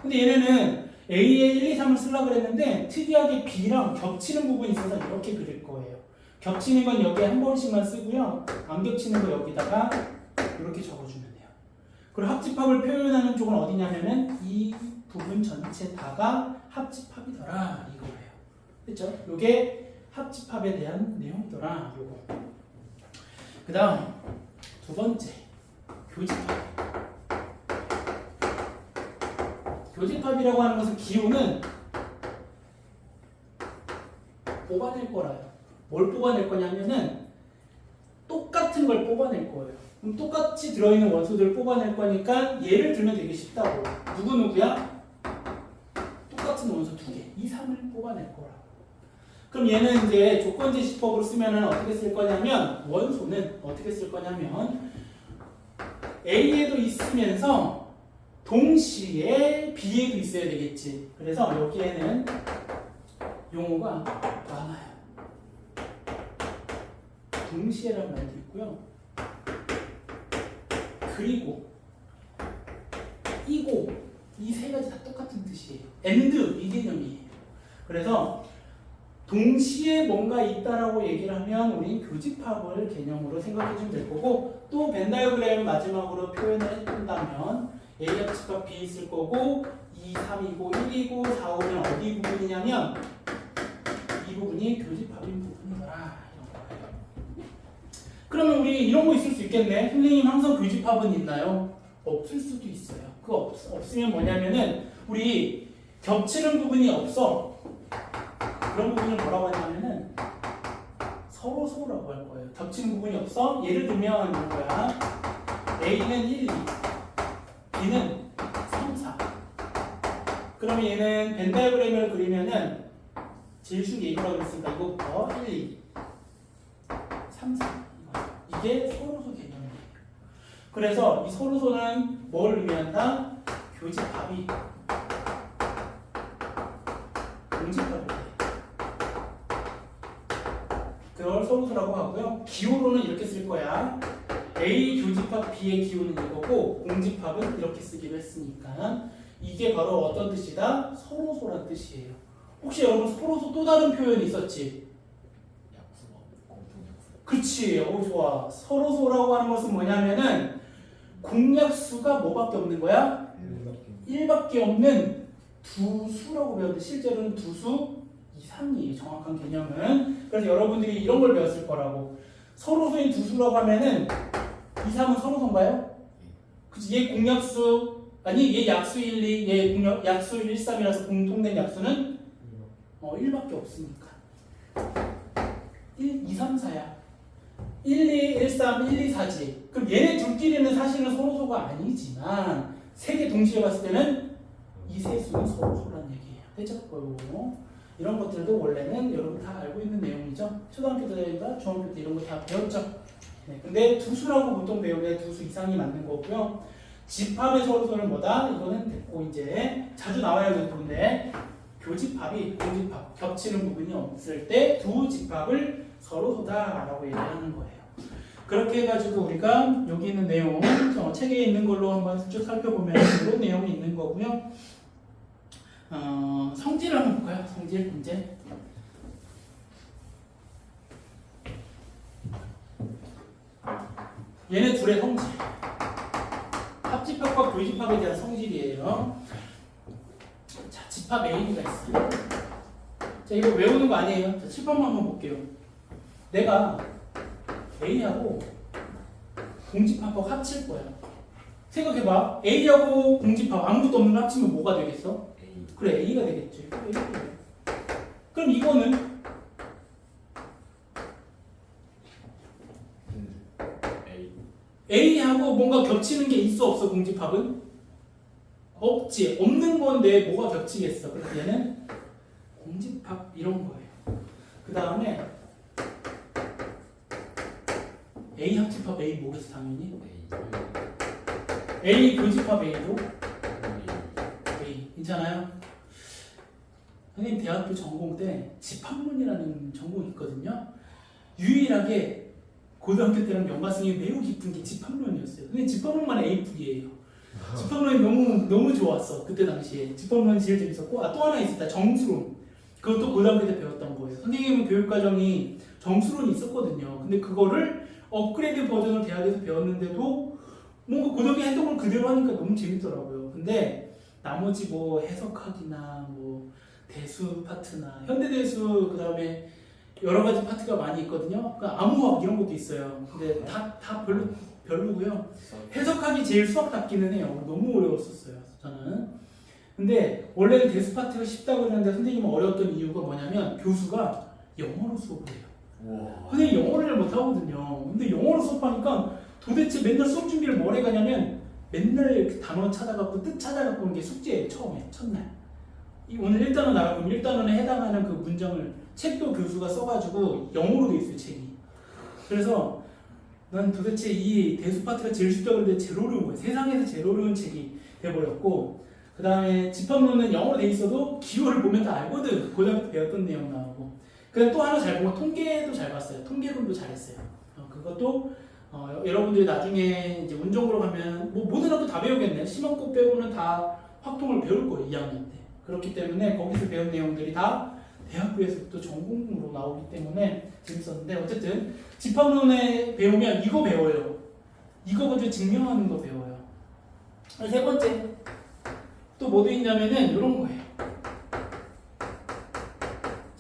근데 얘네는 A에 1, 2, 3을 쓰려고 그랬는데 특이하게 B랑 겹치는 부분이 있어서 이렇게 그릴 거예요. 겹치는 건 여기에 한 번씩만 쓰고요. 안 겹치는 거 여기다가 이렇게 적어주면 돼요. 그리고 합집합을 표현하는 쪽은 어디냐면은 이 부분 전체 다가 합집합이더라 이거예요. 됐죠? 요게 합집합에 대한 내용이더라 요거. 그 다음 두 번째 교집합. 교집합이라고 하는 것은 기호는 뽑아낼 거라요. 뭘 뽑아낼 거냐면은 똑같은 걸 뽑아낼 거예요. 그럼 똑같이 들어있는 원소들을 뽑아낼 거니까 예를 들면 되게 쉽다고. 누구누구야? 똑같은 원소 두 개, 2, 3을 뽑아낼 거라고. 그럼 얘는 이제 조건제시법으로 쓰면은 어떻게 쓸 거냐면 원소는 어떻게 쓸 거냐면 A에도 있으면서 동시에 B에도 있어야 되겠지. 그래서 여기에는 용어가 많아요. 동시에라는 말도 있고요. 그리고 이고 이 세 가지 다 똑같은 뜻이에요. and 이 개념이에요. 그래서 동시에 뭔가 있다라고 얘기를 하면 우린 교집합을 개념으로 생각해 주면 될 거고 또 벤 다이어그램 마지막으로 표현을 한다면 A 합집합 B 있을 거고 2, 3이고 1이고 4, 5는 어디 부분이냐면 이 부분이 교집합인 부분이더라 이런 거예요. 그러면 우리 이런 거 있을 수 있겠네. 선생님 항상 교집합은 있나요? 없을 수도 있어요. 그거 없으면 뭐냐면은 우리 겹치는 부분이 없어. 그런 부분을 뭐라고 하냐면은 서로소라고 할 거예요. 겹치는 부분이 없어. 예를 들면 이런 거야. A는 1, 2, B는 3, 4. 그러면 얘는 벤 다이어그램을 그리면은 제일 쉬운 게 이거라고 그랬으니까 이거부터 1, 2, 3, 4 이게 서로소 개념이에요. 그래서 이 서로소는 뭘 의미한다? 교집합이 공집합을 그걸 서로소라고 하고요. 기호로는 이렇게 쓸 거야. A 교집합 B의 기호는 이거고 공집합은 이렇게 쓰기로 했으니까 이게 바로 어떤 뜻이다? 서로소란 뜻이에요. 혹시 여러분 서로소 또 다른 표현이 있었지? 그렇지. 좋아. 서로소라고 하는 것은 뭐냐면은 공약수가 뭐밖에 없는 거야? 1밖에 없는 두 수라고 배웠는데 실제로는 두 수 이상이에요. 정확한 개념은. 그래서 여러분들이 이런 걸 배웠을 거라고. 서로소인 두 수라고 하면은 2, 3은 서로소인가요? 그치. 얘 공약수 아니 얘 약수 1, 2, 얘 약수 1, 3이라서 공통된 약수는 1밖에 없으니까 1, 2, 3, 4야. 1, 2, 1, 3, 1, 2, 4지. 그럼 얘네 둘끼리는 사실은 서로소가 아니지만 세 개 동시에 봤을 때는 이 세수는 서로소라는 얘기예요. 됐죠? 이런 것들도 원래는 여러분 다 알고 있는 내용이죠. 초등학교 때나 중학교 때 이런 거 다 배웠죠. 네, 근데 두수라고 보통 배우면 두수 이상이 맞는 거고요. 집합의 서로소는 뭐다? 이거는 됐고 이제 자주 나와야 될 건데 교집합이 공집합 겹치는 부분이 없을 때 두 집합을 서로소다라고 얘기하는 거예요. 그렇게 해가지고 우리가 여기 있는 내용 책에 있는 걸로 한번 쭉 살펴보면 이런 내용이 있는 거고요. 성질을 한번 볼까요? 성질 문제. 얘네 둘의 성질. 합집합과 교집합에 대한 성질이에요. 자, 집합 A가 있어요. 자, 이거 외우는 거 아니에요. 자, 칠판만 한번 볼게요. 내가 A하고 공집합하고 합칠 거야. 생각해봐. A하고 공집합 아무것도 없는 걸 합치면 뭐가 되겠어? A. 그래, A가 되겠지. 그럼 이거는 A. A하고 뭔가 겹치는 게 있어 없어? 공집합은? 없지. 없는 건데 뭐가 겹치겠어? 그래서 얘는 공집합 이런 거예요. 그 다음에 A 합집합 A 뭐겠어 당연히? A 교집합 A도 A. 괜찮아요? 선생님 대학교 전공 때 집합론이라는 전공이 있거든요. 유일하게 고등학교 때랑 연관성이 매우 깊은 게 집합론이었어요. 근데 집합론만 A풀이에요. 집합론이 너무 좋았어. 그때 당시에 집합론이 제일 재밌었고, 또 하나 있었다. 정수론. 그것도 고등학교 때 배웠던 거예요. 선생님은 교육과정이 정수론이 있었거든요. 근데 그거를 업그레이드 버전을 대학에서 배웠는데도 뭔가 고등학교 했던 걸 그대로 하니까 너무 재밌더라고요. 근데 나머지 뭐 해석학이나 뭐 대수 파트나 현대대수 그 다음에 여러 가지 파트가 많이 있거든요. 그러니까 암호학 이런 것도 있어요. 근데 다 별로고요. 해석학이 제일 수학답기는 해요. 너무 어려웠었어요. 저는. 근데 원래는 대수 파트가 쉽다고 그러는데 선생님은 어려웠던 이유가 뭐냐면 교수가 영어로 수업을 해요. 우와. 선생님 영어를 못하거든요. 근데 영어로 수업하니까 도대체 맨날 수업 준비를 뭘 해가냐면 맨날 그 단어 찾아갖고 뜻 찾아갖고 오는 게 숙제예요. 처음에 첫날. 오늘 1단원 나가면 1단원에 해당하는 그 문장을 책도 교수가 써가지고 영어로 돼 있어요. 책이. 그래서 난 도대체 이 대수 파트가 제일 쉽다고 그러는데 제일 어려운 거예요. 세상에서 제일 어려운 책이 돼버렸고, 그 다음에 집합론은 영어로 돼 있어도 기호를 보면 다 알거든. 고등학교 때 배웠던 내용 나오고. 그다음 또 하나 잘 보면 통계도 잘 봤어요. 통계론도 잘했어요. 그것도 여러분들이 나중에 이제 운전고로 가면 뭐 모든 학교 다 배우겠네. 심화고 빼고는 다 확통을 배울 거예요. 2학년 때. 그렇기 때문에 거기서 배운 내용들이 다 대학교에서 또 전공으로 나오기 때문에 재밌었는데, 어쨌든 집합론에 배우면 이거 배워요. 이거 먼저 증명하는 거 배워요. 세 번째 또 뭐 돼 있냐면은 이런 거예요.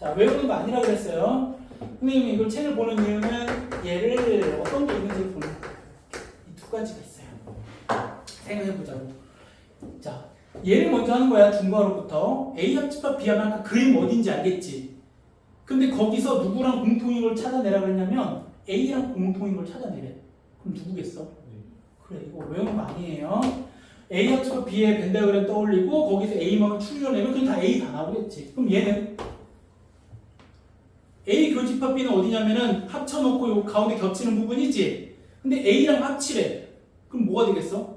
자, 외우는 거 아니라 그랬어요. 선생님이 이걸 책을 보는 이유는 얘를 어떤 게 있는지 보는 거예요. 이 두 가지가 있어요. 생각해보자고. 자, 얘를 먼저 하는 거야. 중괄호부터 A 합집합 B 합 아까 그림 어딘지 알겠지? 근데 거기서 누구랑 공통인 걸 찾아내라 그랬냐면 A랑 공통인 걸 찾아내래. 그럼 누구겠어? 그래, 이거 외우는 거 아니에요. A 합집합 B의 벤다이어그램 떠올리고 거기서 A만을 추려내면 그냥 다 A 다 나오겠지. 그럼 얘는 A 교집합 B는 어디냐면은 합쳐놓고 요 가운데 겹치는 부분이지. 근데 A랑 합치래. 그럼 뭐가 되겠어?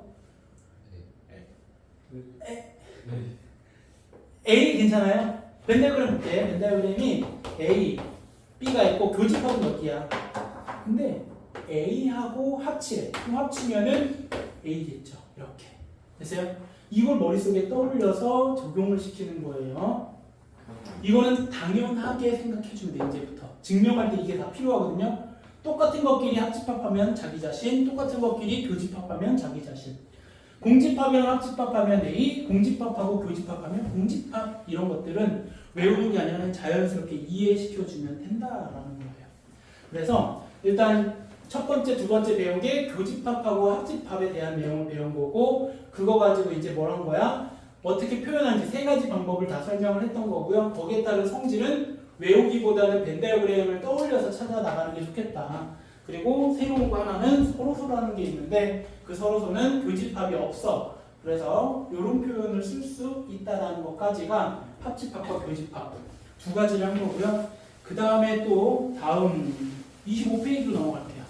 A 괜찮아요? 벤다이어그램 볼게. 벤다이어그램이 A, B가 있고 교집합은 여기야. 근데 A하고 합치래. 그럼 합치면은 A겠죠. 이렇게. 됐어요? 이걸 머릿속에 떠올려서 적용을 시키는 거예요. 이거는 당연하게 생각해주면 돼. 이제부터 증명할 때 이게 다 필요하거든요. 똑같은 것끼리 합집합하면 자기 자신, 똑같은 것끼리 교집합하면 자기 자신. 공집합이랑 합집합하면 A, 공집합하고 교집합하면 공집합. 이런 것들은 외우는 게 아니라 자연스럽게 이해시켜주면 된다라는 거예요. 그래서 일단 첫 번째, 두 번째 배운 게 교집합하고 합집합에 대한 내용을 배운 거고, 그거 가지고 이제 뭘 한 거야? 어떻게 표현하는지 세 가지 방법을 다 설명을 했던 거고요. 거기에 따른 성질은 외우기보다는 벤다이어그램을 떠올려서 찾아 나가는 게 좋겠다. 그리고 새로운 거 하나는 서로소라는 게 있는데 그 서로소는 교집합이 없어. 그래서 이런 표현을 쓸 수 있다라는 것까지가 합집합과 교집합 두 가지를 한 거고요. 그 다음에 또 다음 25페이지로 넘어갈게요.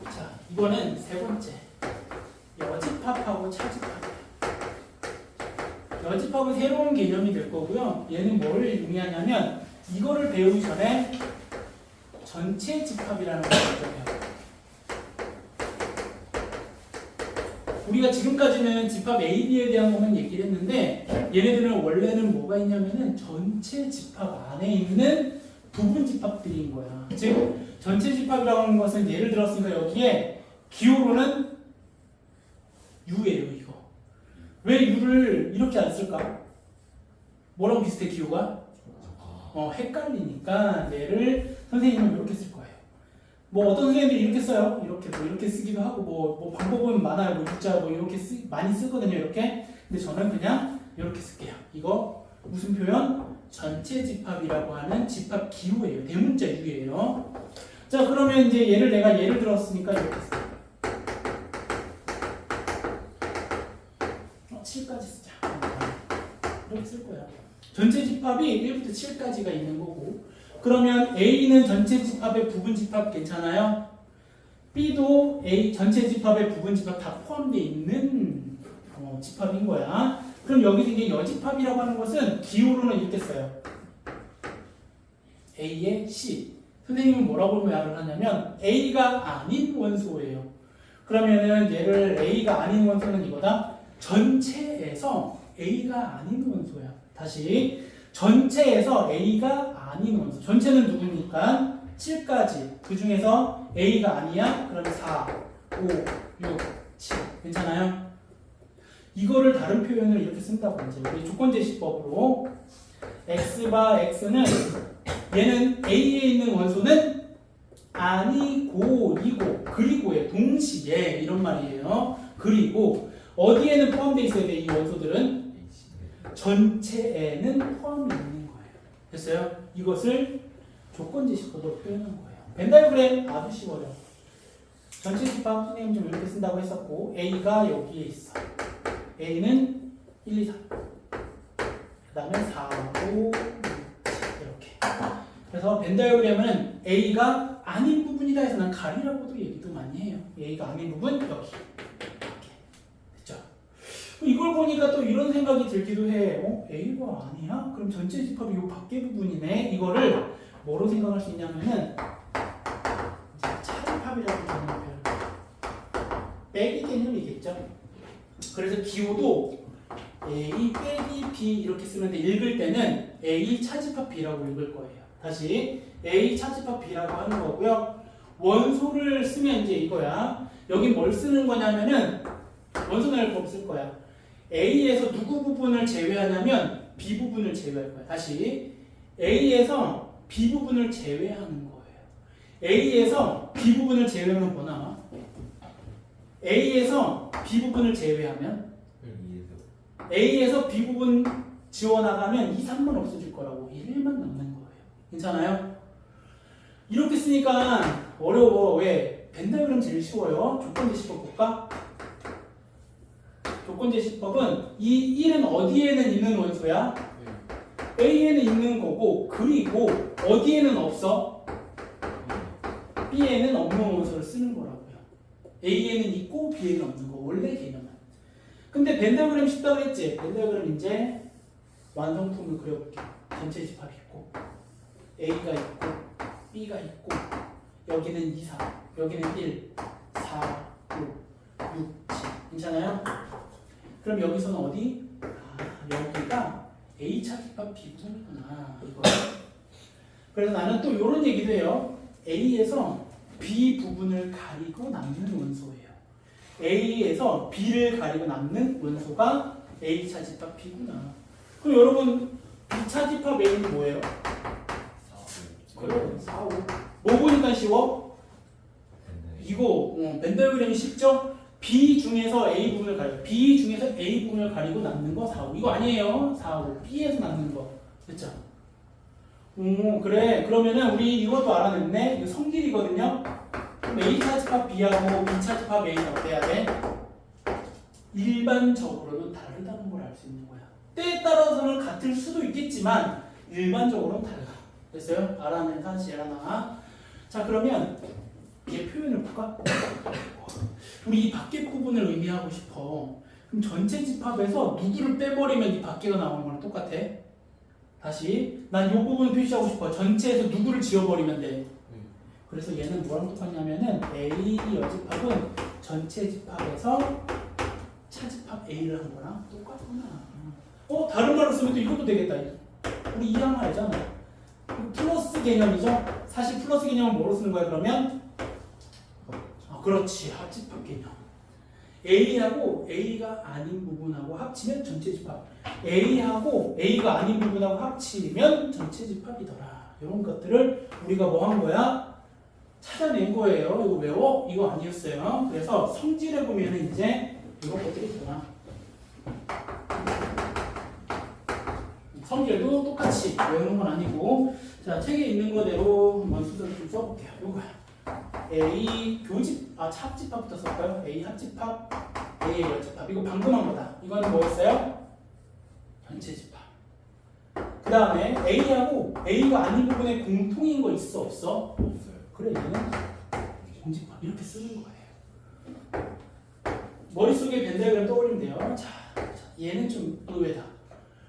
자, 이거는 세 번째. 여집합하고 차집합이에요. 여집합은 새로운 개념이 될 거고요. 얘는 뭘 의미하냐면 이거를 배우기 전에 전체 집합이라는 걸 배워요. 우리가 지금까지는 집합 A, B에 대한 것만 얘기를 했는데 얘네들은 원래는 뭐가 있냐면은 전체 집합 안에 있는 부분 집합들인 거야. 즉 전체 집합이라고 하는 것은 예를 들었으니까 여기에 기호로는 U예요. 이거. 왜 U를 이렇게 안 쓸까? 뭐랑 비슷해 기호가? 헷갈리니까 얘를 선생님은 이렇게 쓸 거예요. 뭐 어떤 선생님들이 이렇게 써요. 이렇게 뭐 이렇게 쓰기도 하고 뭐 방법은 많아요. 뭐 U자 뭐 이렇게 많이 쓰거든요. 이렇게. 근데 저는 그냥 이렇게 쓸게요. 이거 무슨 표현? 전체 집합이라고 하는 집합 기호예요. 대문자 U예요. 자 그러면 이제 내가 예를 들었으니까 이렇게 쓸게요. 7까지 쓰자. 이렇게 쓸 거야. 전체 집합이 1부터 7까지가 있는 거고 그러면 A는 전체 집합의 부분 집합 괜찮아요? B도 A 전체 집합의 부분 집합 다 포함되어 있는 집합인 거야. 그럼 여기서 이제 여집합이라고 하는 것은 기호로는 이렇게 써요. A의 C. 선생님은 뭐라고 말을 하냐면 A가 아닌 원소예요. 그러면은 얘를 A가 아닌 원소는 이거다. 전체에서 A가 아닌 원소야. 다시 전체에서 A가 아닌 원소. 전체는 누구니까 7까지. 그 중에서 A가 아니야? 그러면 4, 5, 6, 7. 괜찮아요? 이거를 다른 표현을 이렇게 쓴다고 하죠. 우리 조건제시법으로 X바 X는 얘는 A에 있는 원소는 아니고 이고 그리고에 동시에 이런 말이에요. 그리고 어디에는 포함되어 있어야 돼? 이 원소들은 전체에는 포함이 있는 거예요. 됐어요? 이것을 조건제시법으로 표현한 거예요. 벤다이어그램 아주 쉬워요. 전체 집합 선생님 좀 이렇게 쓴다고 했었고 A가 여기에 있어. A는 1, 2, 3. 그 다음에 4, 5, 6, 7 이렇게. 그래서 벤다이어그램은 A가 아닌 부분이다 해서 난 가리라고도 얘기도 많이 해요. A가 아닌 부분 여기. 이렇게. 됐죠? 이걸 보니까 또 이런 생각이 들기도 해. A가 아니야? 그럼 전체 집합이 이 밖에 부분이네. 이거를 뭐로 생각할 수 있냐면은 이제 차집합이라고 개념을 빼기 개념이겠죠. 그래서 기호도 A 빼기 B 이렇게 쓰는데 읽을 때는 A 차집합 B라고 읽을 거예요. 다시 A 차집합 B라고 하는 거고요. 원소를 쓰면 이제 이거야. 여기 뭘 쓰는 거냐면은 원소를 법 쓸 거야. A에서 누구 부분을 제외하냐면 B 부분을 제외할 거야. 다시 A에서 B 부분을 제외하는 거예요. A에서 B 부분을 제외하면 뭐 나와? A에서 B 부분을 제외하면 A에서 B 부분 지워나가면 2, 3만 없어질 거라고 1만 남는 거예요. 괜찮아요? 이렇게 쓰니까 어려워. 왜? 벤다이어그램 제일 쉬워요. 조건제시법 볼까? 조건제시법은 이 1은 어디에는 있는 원소야? A에는 있는 거고 그리고 어디에는 없어? B에는 없는 원소를 쓰는 거라고요. A에는 있고 B에는 없는 거. 원래 개념은. 근데 벤다이어그램 쉽다고 했지? 벤다이어그램 이제 완성품을 그려볼게요. 전체 집합이 있고 A가 있고 B가 있고 여기는 2, 3 여기는 1, 4, 5, 6, 7 괜찮아요? 그럼 여기서는 어디? 여기가 A차 집합 B구나 이거. 그래서 나는 또 이런 얘기도 해요. A에서 B 부분을 가리고 남는 원소예요. A에서 B를 가리고 남는 원소가 A차 집합 B구나. 그럼 여러분 B차 집합 A는 뭐예요? 4, 5. 뭐 보니까 쉬워? 이거 벤다이어그램이 쉽죠? B 중에서 A 부분을 가리고 B 중에서 A 부분을 가리고 남는 거 4, 5. 이거 아니에요. 4, 5. B에서 남는 거. 됐죠? 오, 그래. 그러면은 우리 이것도 알아냈네. 이거 성질이거든요. 그럼 A 차집합 B하고 B 차집합 A는 어때야 돼? 일반적으로는 다르다는 걸 알 수 있는 거야. 때에 따라서는 같을 수도 있겠지만 일반적으로는 달라. 됐어요? 알아낸 사실 하나. 자, 그러면 얘 표현을 볼까? 우리 이 밖에 부분을 의미하고 싶어. 그럼 전체 집합에서 누구를 빼버리면 이 밖에가 나오는 거랑 똑같아. 다시 난 이 부분 표시하고 싶어. 전체에서 누구를 지워버리면 돼. 그래서 얘는 뭐랑 똑같냐면은 A 여집합은 전체 집합에서 차집합 A를 한 거랑 똑같구나. 다른 말로 쓰면 또 이것도 되겠다. 우리 이 항 알잖아. 플러스 개념이죠. 사실 플러스 개념은 뭐로 쓰는 거야 그러면? 그렇지. 합집합 개념. A하고 A가 아닌 부분하고 합치면 전체 집합. A하고 A가 아닌 부분하고 합치면 전체 집합이더라. 이런 것들을 우리가 뭐 한 거야? 찾아낸 거예요. 이거 외워? 이거 아니었어요. 그래서 성질에 보면은 이제 이런 것들이 있구나. 성질도 똑같이 외우는 건 아니고, 자, 책에 있는 거대로 한번 수설을 좀 써볼게요. 요거야. A 합집합부터 쓸까요? A 합집합, A 여집합. 이거 방금 한 거다. 이거는 뭐였어요? 전체 집합. 그 다음에 A하고 A가 아닌 부분에 공통인 거 있어 없어? 없어요. 그래, 얘는 공집합 이렇게 쓰는 거예요. 머릿속에 벤다이그램 떠올리면 돼요. 자, 얘는 좀 의외다.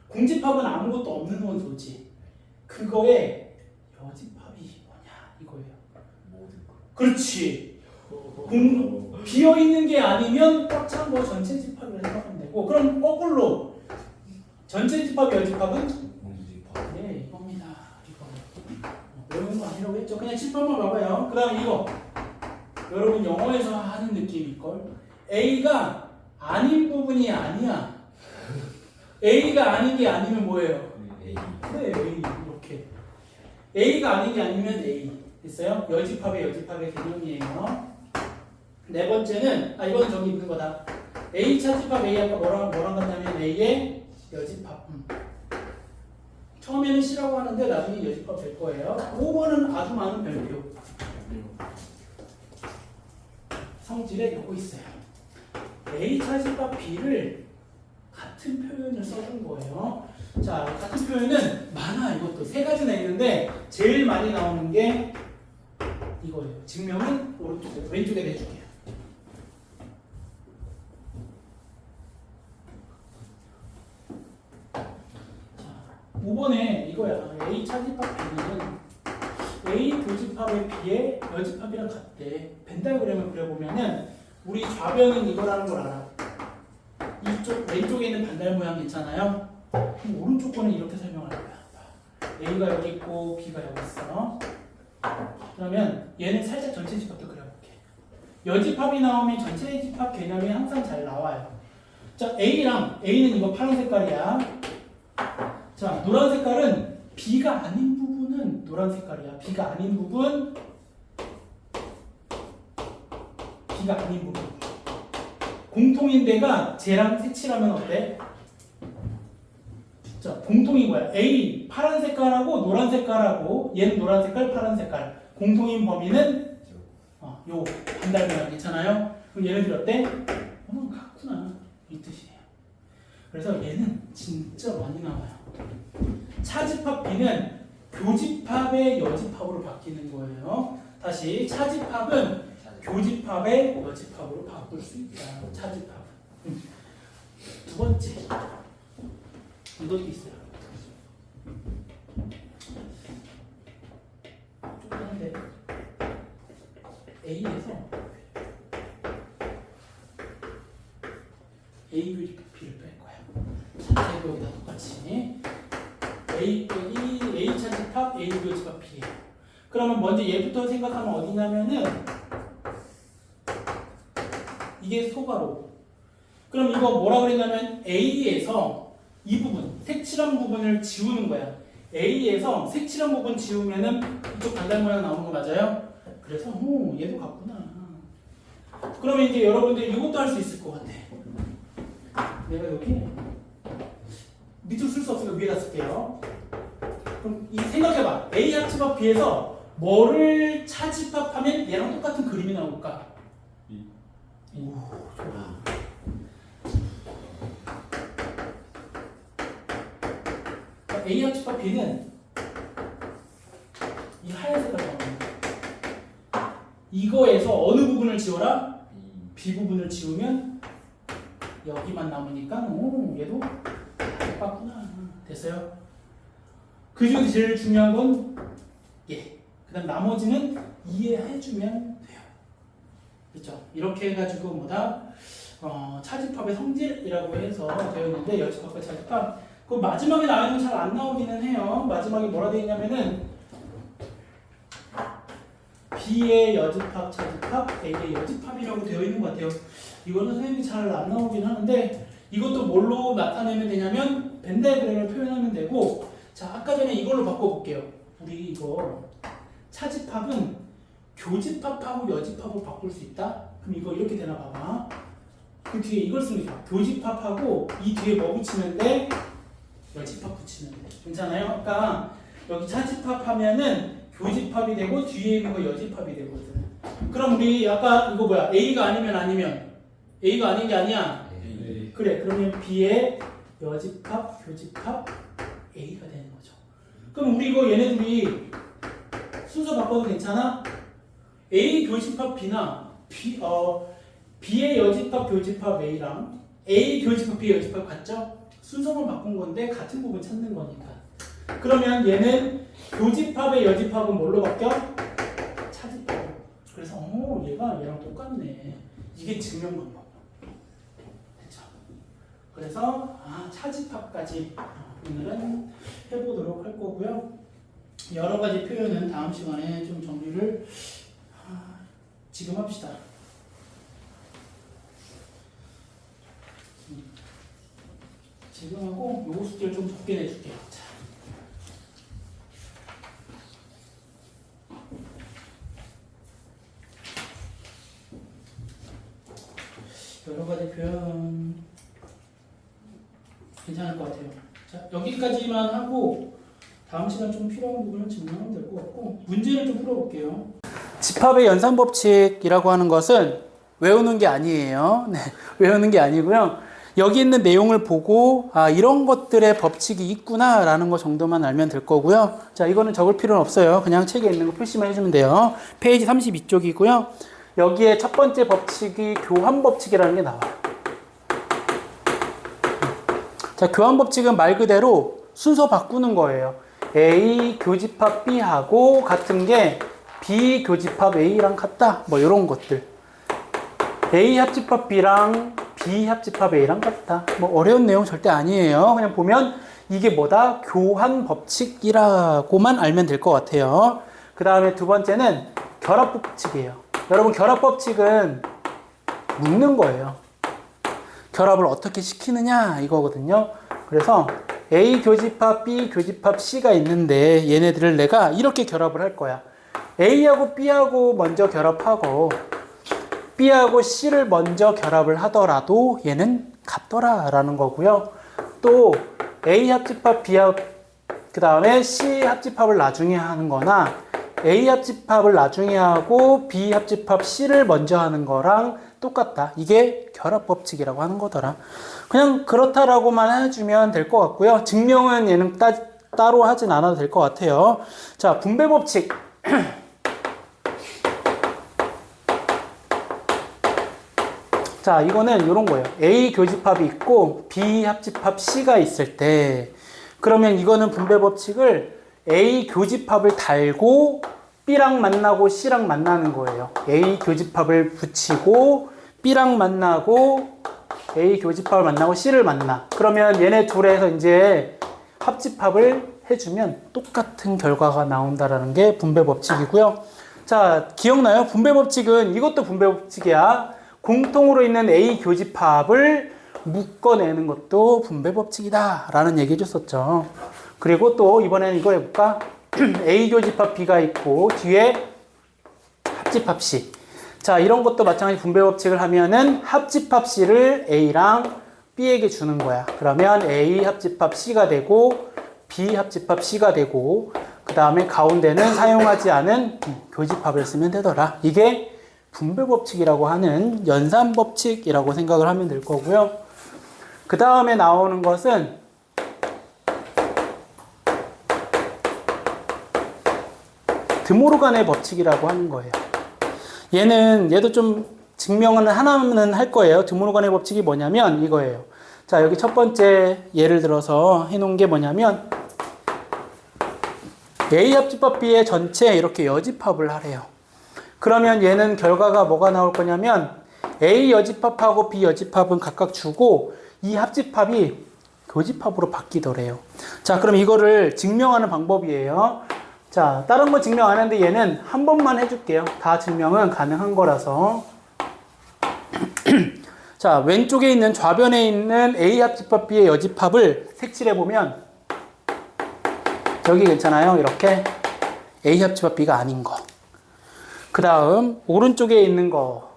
공집합은 아무것도 없는 원소지. 그거에 여집합이 뭐냐 이거예요. 모든 거. 그렇지. 비어 있는 게 아니면 꽉 찬 거 전체 집합이라 생각하면 되고, 그럼 거꾸로 전체 집합 여집합은 공집합. 네, 이겁니다. 이거 외우는 거 아니라고 했죠. 그냥 칠판만 봐봐요. 그다음 이거 여러분 영어에서 하는 느낌일 걸. A가 아닌 부분이 아니야. A가 아닌 게 아니면 뭐예요? A. 그래, A 이렇게. A가 아닌 게 아니면 A. 됐어요? 여집합의 개념이에요. 네 번째는 이건 저기 있는 거다. A 차집합 A 아까 뭐랑 같냐면 A의 여집합. 처음에는 C라고 하는데 나중에 여집합 될 거예요. 5번은 아주 많은 별표. 성질에 요거 있어요. A 차집합 B를 같은 표현을 써준 거예요. 자, 같은 표현은 많아. 이것도 세 가지나 있는데 제일 많이 나오는 게 이거예요. 증명은 오른쪽에, 왼쪽에 내줄게요. 자, 5번에 이거야. A 차집합 B는 A 교집합의 B의 여집합이랑 같대. 벤다이그램을 그려보면은 우리 좌변은 이거라는 걸 알아. 이쪽 왼쪽에 있는 반달 모양 있잖아요. 그럼 오른쪽 거는 이렇게 설명할 거야. A가 여기 있고 B가 여기 있어. 그러면 얘는 살짝 전체 집합도 그려볼게. 여집합이 나오면 전체 집합 개념이 항상 잘 나와요. 자, A는 이거 파란 색깔이야. 자, 노란 색깔은 B가 아닌 부분은 노란 색깔이야. B가 아닌 부분, B가 아닌 부분. 공통인 데가 쟤랑 색칠하면 어때? 자, 공통인 거야. A 파란 색깔하고 노란 색깔하고 얘는 노란 색깔, 파란 색깔. 공통인 범위는 요 반달 모양 괜찮아요? 그럼 얘네들 어때? 같구나 이 뜻이에요. 그래서 얘는 진짜 많이 나와요. 차집합 B는 교집합의 여집합으로 바뀌는 거예요. 다시 차집합은 교집합의 여집합으로 바꿀 수 있다. 차집합. 두 번째 이것도 있어요. 조금한데 A에서 A 교집합 B를 뺄 거야. 차집합 여기다 똑같이 A 빼기 A 차집합 A 교집합 B. 그러면 먼저 얘부터 생각하면 어디냐면은 이게 소가로. 그럼 이거 뭐라 그랬냐면 A에서 이 부분, 색칠한 부분을 지우는 거야. A에서 색칠한 부분 지우면은 이쪽 반달 모양 나오는 거 맞아요? 그래서 얘도 같구나. 그러면 이제 여러분들 이것도 할 수 있을 것 같아. 내가 여기 밑으로 쓸 수 없으니까 위에다 쓸게요. 그럼 이 생각해봐. A 합집합 B에서 뭐를 차집합하면 얘랑 똑같은 그림이 나올까? 오, 좋아. A 합집합 B는 이 하얀 색깔 나옵니다. 이거에서 어느 부분을 지워라? B 부분을 지우면 여기만 남으니까 오, 얘도 똑같구나. 됐어요? 그 중에 제일 중요한 건 얘. 그 다음 나머지는 이해해주면 돼요. 그렇죠? 이렇게 해가지고 뭐다? 차집합의 성질이라고 해서 되어 있는데 여집합과 차집합. 그 마지막에 나오는 잘 안 나오기는 해요. 마지막에 뭐라 되어 있냐면은 B의 여집합, 차집합, A의 여집합이라고 되어 있는 것 같아요. 이거는 선생님이 잘 안 나오긴 하는데 이것도 뭘로 나타내면 되냐면 벤 다이어그램을 표현하면 되고 자 아까 전에 이걸로 바꿔볼게요. 우리 이거 차집합은 교집합하고 여집합을 바꿀 수 있다? 그럼 이거 이렇게 되나 봐봐. 그 뒤에 이걸 쓰면 돼. 교집합하고 이 뒤에 뭐 붙이면 돼? 여집합 붙이면 돼. 괜찮아요? 아까 여기 차집합 하면은 교집합이 되고 뒤에 있는 거 여집합이 되거든. 그럼 우리 아까 이거 뭐야? A가 아니면 A가 아닌 게 아니야? 네. 그래 그러면 B의 여집합, 교집합 A가 되는 거죠. 그럼 우리 이거 얘네들이 순서 바꿔도 괜찮아? A 교집합 B나 B의 여집합, 교집합 A랑 A 교집합, B 여집합 같죠? 순서만 바꾼 건데 같은 부분 찾는 거니까. 그러면 얘는 교집합의 여집합은 뭘로 바뀌어? 차집합. 그래서 얘가 얘랑 똑같네. 이게 증명 방법. 됐죠? 그래서 차집합까지 오늘은 해보도록 할 거고요. 여러 가지 표현은 다음 시간에 좀 정리를 지금 합시다. 지금 하고 요거 숙제를 좀 적게 내줄게요. 자. 여러 가지 표현 괜찮을 것 같아요. 자, 여기까지만 하고 다음 시간 좀 필요한 부분을 증명하면 될 것 같고 문제를 좀 풀어볼게요. 집합의 연산법칙이라고 하는 것은 외우는 게 아니에요. 네, 외우는 게 아니고요. 여기 있는 내용을 보고 이런 것들의 법칙이 있구나 라는 거 정도만 알면 될 거고요. 자, 이거는 적을 필요는 없어요. 그냥 책에 있는 거 표시만 해주면 돼요. 페이지 32쪽이고요. 여기에 첫 번째 법칙이 교환법칙이라는 게 나와요. 자, 교환법칙은 말 그대로 순서 바꾸는 거예요. A 교집합 B하고 같은 게 B 교집합 A랑 같다. 뭐 이런 것들. A 합집합 B랑 B 합집합 A랑 같다. 뭐 어려운 내용 절대 아니에요. 그냥 보면 이게 뭐다? 교환법칙이라고만 알면 될 것 같아요. 그 다음에 두 번째는 결합법칙이에요. 여러분 결합법칙은 묶는 거예요. 결합을 어떻게 시키느냐 이거거든요. 그래서 A 교집합 B 교집합 C가 있는데 얘네들을 내가 이렇게 결합을 할 거야. A하고 B하고 먼저 결합하고 B하고 C를 먼저 결합을 하더라도 얘는 같더라 라는 거고요. 또 A 합집합 B 그 다음에 C 합집합을 나중에 하는 거나 A 합집합을 나중에 하고 B 합집합 C를 먼저 하는 거랑 똑같다. 이게 결합법칙이라고 하는 거더라. 그냥 그렇다라고만 해주면 될 것 같고요. 증명은 얘는 따로 하진 않아도 될 것 같아요. 자, 분배법칙. 자, 이거는 이런 거예요. A 교집합이 있고 B 합집합 C가 있을 때 그러면 이거는 분배법칙을 A 교집합을 달고 B랑 만나고 C랑 만나는 거예요. A 교집합을 붙이고 B랑 만나고 A 교집합을 만나고 C를 만나. 그러면 얘네 둘에서 이제 합집합을 해주면 똑같은 결과가 나온다라는 게 분배법칙이고요. 자, 기억나요? 분배법칙은 이것도 분배법칙이야. 공통으로 있는 A 교집합을 묶어내는 것도 분배법칙이다 라는 얘기 해줬었죠. 그리고 또 이번에는 이거 해볼까? A 교집합 B가 있고 뒤에 합집합 C. 자, 이런 것도 마찬가지 분배법칙을 하면은 합집합 C를 A랑 B에게 주는 거야. 그러면 A 합집합 C가 되고 B 합집합 C가 되고 그 다음에 가운데는 사용하지 않은 교집합을 쓰면 되더라. 이게 분배법칙이라고 하는 연산법칙이라고 생각을 하면 될 거고요. 그 다음에 나오는 것은 드모르간의 법칙이라고 하는 거예요. 얘도 좀 증명은 하나는 할 거예요. 드모르간의 법칙이 뭐냐면 이거예요. 자, 여기 첫 번째 예를 들어서 해놓은 게 뭐냐면 A 합집합 B의 전체 이렇게 여집합을 하래요. 그러면 얘는 결과가 뭐가 나올 거냐면 A 여집합하고 B 여집합은 각각 주고 이 합집합이 교집합으로 바뀌더래요. 자, 그럼 이거를 증명하는 방법이에요. 자, 다른 거 증명 안 하는데 얘는 한 번만 해줄게요. 다 증명은 가능한 거라서. 자, 왼쪽에 있는 좌변에 있는 A 합집합 B의 여집합을 색칠해보면 여기 괜찮아요. 이렇게 A 합집합 B가 아닌 거. 그 다음 오른쪽에 있는 거.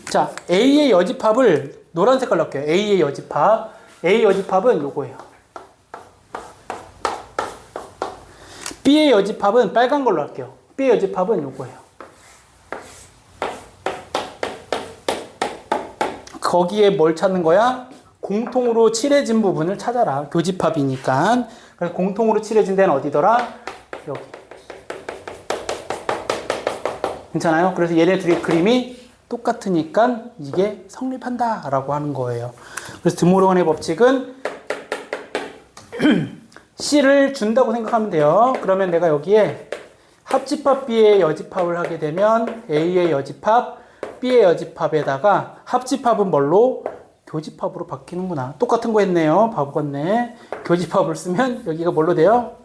자, A의 여집합을 노란 색깔로 할게요. A의 여집합. A 여집합은 요거예요. B의 여집합은 빨간 걸로 할게요. B의 여집합은 요거예요. 거기에 뭘 찾는 거야? 공통으로 칠해진 부분을 찾아라. 교집합이니까. 그래서 공통으로 칠해진 데는 어디더라? 여기. 괜찮아요? 그래서 얘네들의 그림이 똑같으니까 이게 성립한다 라고 하는 거예요. 그래서 드모르간의 법칙은 C를 준다고 생각하면 돼요. 그러면 내가 여기에 합집합 B의 여집합을 하게 되면 A의 여집합, B의 여집합에다가 합집합은 뭘로? 교집합으로 바뀌는구나. 똑같은 거 했네요. 바보 같네. 교집합을 쓰면 여기가 뭘로 돼요?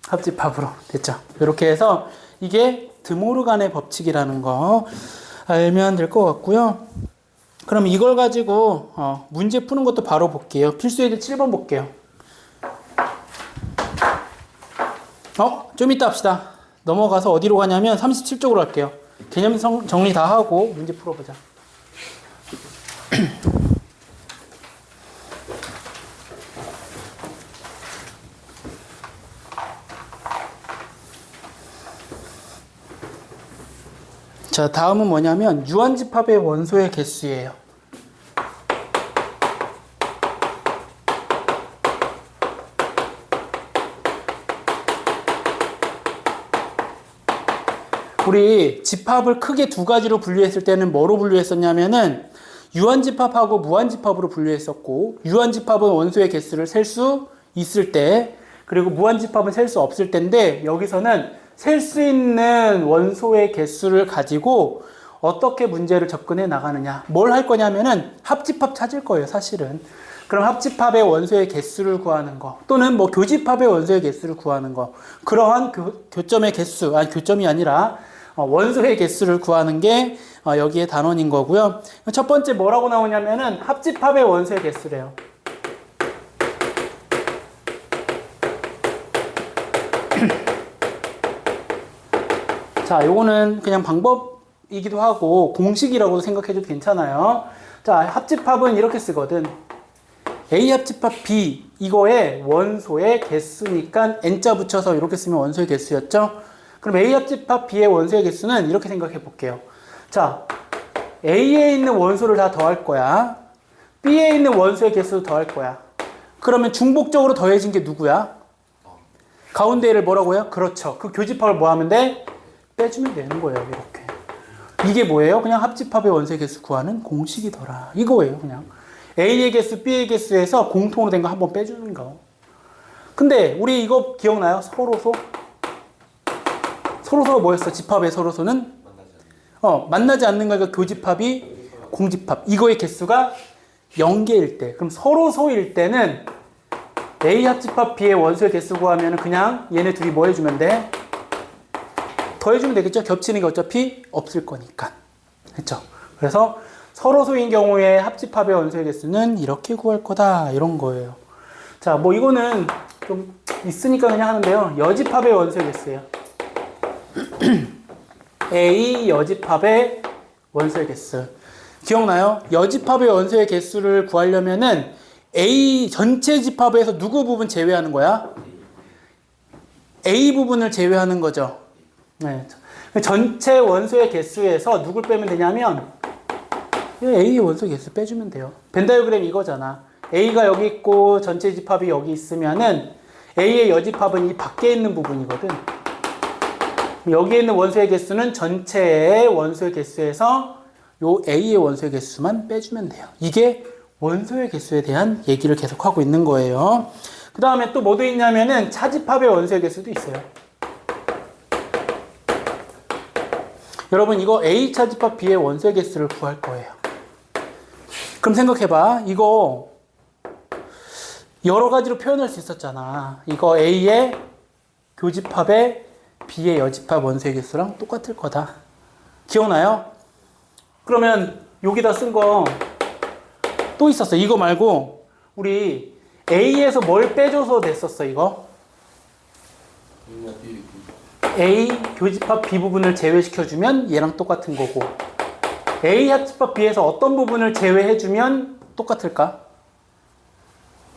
합집합으로 됐죠. 이렇게 해서 이게 드모르간의 법칙이라는 거 알면 될 것 같고요. 그럼 이걸 가지고 문제 푸는 것도 바로 볼게요. 필수예제 7번 볼게요. 좀 이따 합시다. 넘어가서 어디로 가냐면 37쪽으로 할게요. 개념 정리 다 하고 문제 풀어보자. 자, 다음은 뭐냐면 유한집합의 원소의 개수예요. 우리 집합을 크게 두 가지로 분류했을 때는 뭐로 분류했었냐면은 유한집합하고 무한집합으로 분류했었고, 유한집합은 원소의 개수를 셀 수 있을 때, 그리고 무한집합은 셀 수 없을 때인데, 여기서는 셀 수 있는 원소의 개수를 가지고 어떻게 문제를 접근해 나가느냐. 뭘 할 거냐면은 합집합 찾을 거예요, 사실은. 그럼 합집합의 원소의 개수를 구하는 거, 또는 뭐 교집합의 원소의 개수를 구하는 거, 그러한 교점의 개수, 아니 교점이 아니라 원소의 개수를 구하는 게 여기에 단원인 거고요. 첫 번째 뭐라고 나오냐면은 합집합의 원소의 개수래요. 자, 요거는 그냥 방법이기도 하고 공식이라고도 생각해도 괜찮아요. 자, 합집합은 이렇게 쓰거든. A 합집합 B, 이거의 원소의 개수니까 n자 붙여서 이렇게 쓰면 원소의 개수였죠. 그럼 A 합집합 B의 원소의 개수는 이렇게 생각해 볼게요. 자, A에 있는 원소를 다 더할 거야. B에 있는 원소의 개수도 더할 거야. 그러면 중복적으로 더해진 게 누구야? 가운데를 뭐라고 해요? 그렇죠. 그 교집합을 뭐 하면 돼? 빼주면 되는 거예요. 이렇게. 이게 뭐예요? 그냥 합집합의 원소의 개수 구하는 공식이더라. 이거예요. 그냥 A의 개수, B의 개수에서 공통으로 된 거 한번 빼주는 거. 근데 우리 이거 기억나요? 서로소? 서로소가 뭐였어? 집합의 서로소는? 만나지 않는 거니까 교집합이 공집합. 이거의 개수가 0개일 때. 그럼 서로소일 때는 A 합집합 B의 원소의 개수 구하면 그냥 얘네 둘이 뭐 해주면 돼? 더해주면 되겠죠? 겹치는 게 어차피 없을 거니까. 그렇죠? 그래서 서로소인 경우에 합집합의 원소의 개수는 이렇게 구할 거다. 이런 거예요. 자, 뭐 이거는 좀 있으니까 그냥 하는데요. 여집합의 원소의 개수예요. A 여집합의 원소의 개수. 기억나요? 여집합의 원소의 개수를 구하려면은 A 전체 집합에서 누구 부분 제외하는 거야? A 부분을 제외하는 거죠. 네. 전체 원소의 개수에서 누굴 빼면 되냐면 A의 원소 개수 빼주면 돼요. 벤 다이어그램 이거잖아. A가 여기 있고 전체 집합이 여기 있으면은 A의 여집합은 이 밖에 있는 부분이거든. 여기에 있는 원소의 개수는 전체의 원소의 개수에서 요 A의 원소의 개수만 빼주면 돼요. 이게 원소의 개수에 대한 얘기를 계속하고 있는 거예요. 그 다음에 또 뭐도 있냐면은 차집합의 원소의 개수도 있어요. 여러분 이거 A 차집합 B의 원소의 개수를 구할 거예요. 그럼 생각해봐. 이거 여러 가지로 표현할 수 있었잖아. 이거 A의 교집합의 B의 여집합 원소의 개수랑 똑같을 거다. 기억나요? 그러면 여기다 쓴 거 또 있었어. 이거 말고 우리 A에서 뭘 빼줘서 냈었어 이거? A 교집합 B 부분을 제외시켜주면 얘랑 똑같은 거고 A 합집합 B에서 어떤 부분을 제외해주면 똑같을까?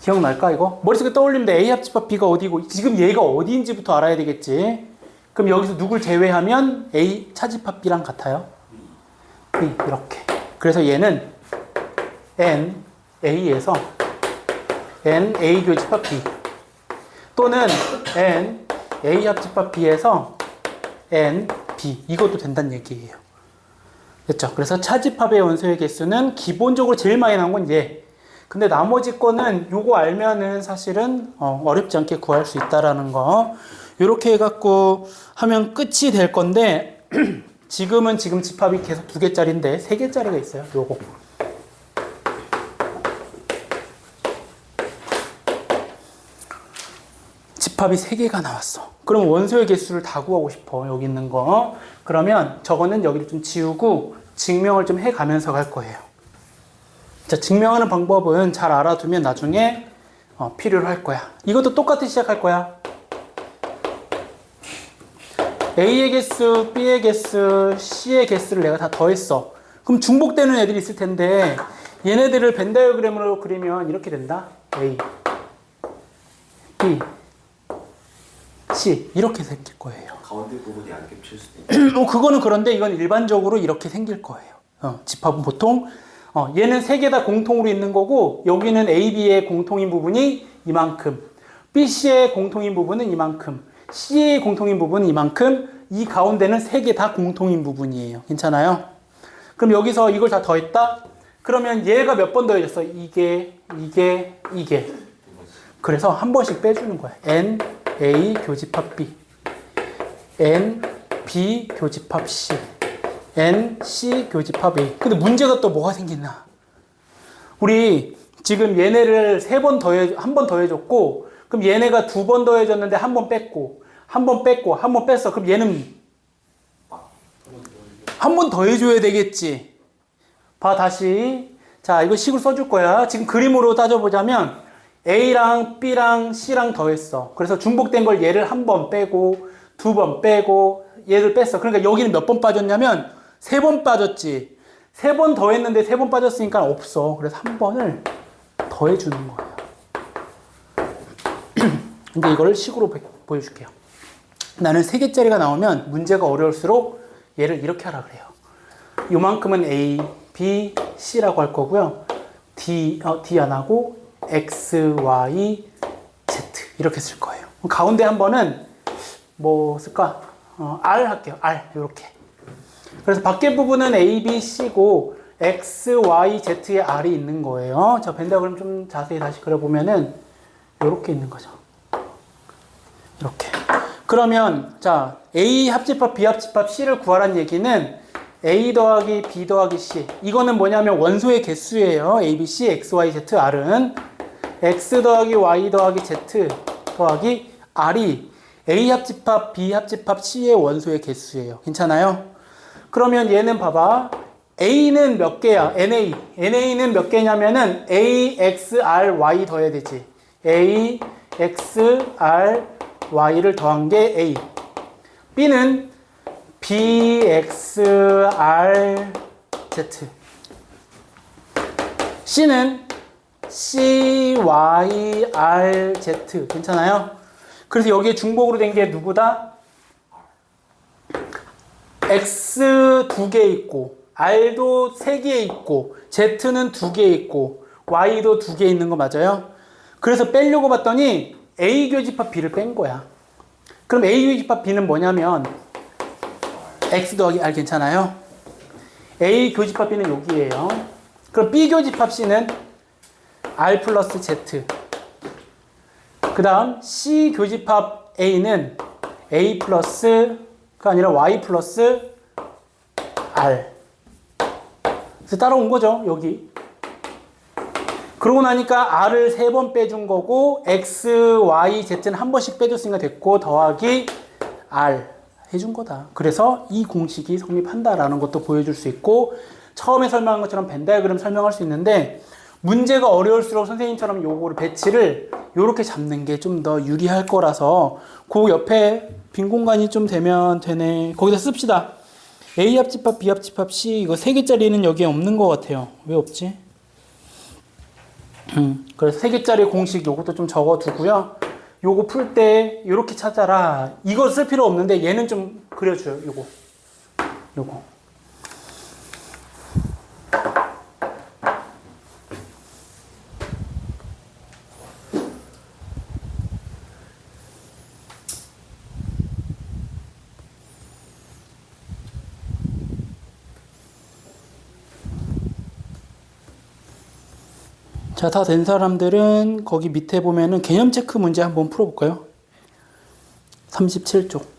기억날까 이거? 머릿속에 떠올리면 돼. A 합집합 B가 어디고 지금 얘가 어디인지부터 알아야 되겠지. 그럼 여기서 누굴 제외하면 A 차집합 B랑 같아요? B 이렇게. 그래서 얘는 N A에서 N A 교집합 B 또는 N A 합집합 B에서 N B 이것도 된다는 얘기예요. 됐죠? 그래서 차집합의 원소의 개수는 기본적으로 제일 많이 나온 건 얘. 근데 나머지 거는 요거 알면은 사실은 어렵지 않게 구할 수 있다라는 거. 요렇게 해갖고 하면 끝이 될 건데 지금 집합이 계속 2개짜리인데 3개짜리가 있어요. 요거. 집합이 3개가 나왔어. 그럼 원소의 개수를 다 구하고 싶어. 여기 있는 거. 그러면 저거는 여기를 좀 지우고 증명을 좀 해가면서 갈 거예요. 자, 증명하는 방법은 잘 알아두면 나중에 필요로 할 거야. 이것도 똑같이 시작할 거야. A의 개수, B의 개수, C의 개수를 내가 다 더했어. 그럼 중복되는 애들이 있을 텐데 얘네들을 벤 다이어그램으로 그리면 이렇게 된다. A, B, C 이렇게 생길 거예요. 가운데 부분이 안 겹칠 수도 있고. 그거는 그런데 이건 일반적으로 이렇게 생길 거예요. 집합은 보통 얘는 3개 다 공통으로 있는 거고 여기는 A, B의 공통인 부분이 이만큼, B, C의 공통인 부분은 이만큼, C의 공통인 부분은 이만큼, 이 가운데는 3개 다 공통인 부분이에요. 괜찮아요? 그럼 여기서 이걸 다 더했다? 그러면 얘가 몇 번 더해졌어? 이게. 그래서 한 번씩 빼주는 거야. N, A 교집합 B, N, B 교집합 C, N, C 교집합 A. 근데 문제가 또 뭐가 생겼나? 우리 지금 얘네를 한 번 더해줬고, 그럼 얘네가 2번 더해줬는데 한 번 뺐고, 한 번 뺐고, 한 번 뺐어. 그럼 얘는 한 번 더해줘야 되겠지. 봐, 다시. 자, 이거 식으로 써줄 거야. 지금 그림으로 따져보자면 A랑 B랑 C랑 더했어. 그래서 중복된 걸 얘를 한 번 빼고, 2번 빼고, 얘를 뺐어. 그러니까 여기는 몇 번 빠졌냐면 3번 빠졌지. 3번 더했는데 3번 빠졌으니까 없어. 그래서 한 번을 더해주는 거예요. 근데 이거를 식으로 보여줄게요. 나는 3개짜리가 나오면 문제가 어려울수록 얘를 이렇게 하라 그래요. 요만큼은 A, B, C라고 할 거고요. D 안 하고 X, Y, Z 이렇게 쓸 거예요. 가운데 한 번은 뭐 쓸까? R 할게요. R 이렇게. 그래서 밖에 부분은 A, B, C고 X, Y, Z에 R이 있는 거예요. 자, 벤 다이어그램 좀 자세히 다시 그려보면은 이렇게 있는 거죠. 이렇게. 그러면 자, A 합집합, B 합집합, C를 구하라는 얘기는 A 더하기 B 더하기 C. 이거는 뭐냐면 원소의 개수예요. A, B, C, X, Y, Z, R은 X 더하기 Y 더하기 Z 더하기 R이 A 합집합, B 합집합, C의 원소의 개수예요. 괜찮아요? 그러면 얘는 봐봐. A는 몇 개야? NA. NA는 몇 개냐면은 A, X, R, Y 더해야 되지. A, X, R, Y를 더한 게 A. B는 B, X, R, Z. C는 C, Y, R, Z. 괜찮아요? 그래서 여기에 중복으로 된 게 누구다? X 2개 있고, R도 3개 있고, Z는 2개 있고, Y도 2개 있는 거 맞아요? 그래서 빼려고 봤더니 A 교집합 B를 뺀 거야. 그럼 A 교집합 B는 뭐냐면 X 더하기 R 괜찮아요? A 교집합 B는 여기에요. 그럼 B 교집합 C는 R 플러스 Z. 그 다음 C 교집합 A는 A 플러스가 아니라 Y 플러스 R. 그래서 따라온 거죠, 여기. 그러고 나니까 R을 3번 빼준 거고, X, Y, Z는 한 번씩 빼줬으니까 됐고, 더하기 R 해준 거다. 그래서 이 공식이 성립한다라는 것도 보여줄 수 있고, 처음에 설명한 것처럼 벤 다이어그램 설명할 수 있는데, 문제가 어려울수록 선생님처럼 요거를 배치를 요렇게 잡는 게 좀 더 유리할 거라서, 그 옆에 빈 공간이 좀 되면 되네. 거기다 씁시다. A 합집합, B 합집합, C. 이거 3개짜리는 여기에 없는 것 같아요. 왜 없지? 그래서 3개짜리 공식 요것도 좀 적어두고요. 요거 풀 때 요렇게 찾아라. 이거 쓸 필요 없는데 얘는 좀 그려줘요. 요거. 자, 다 된 사람들은 거기 밑에 보면은 개념 체크 문제 한번 풀어볼까요? 37쪽.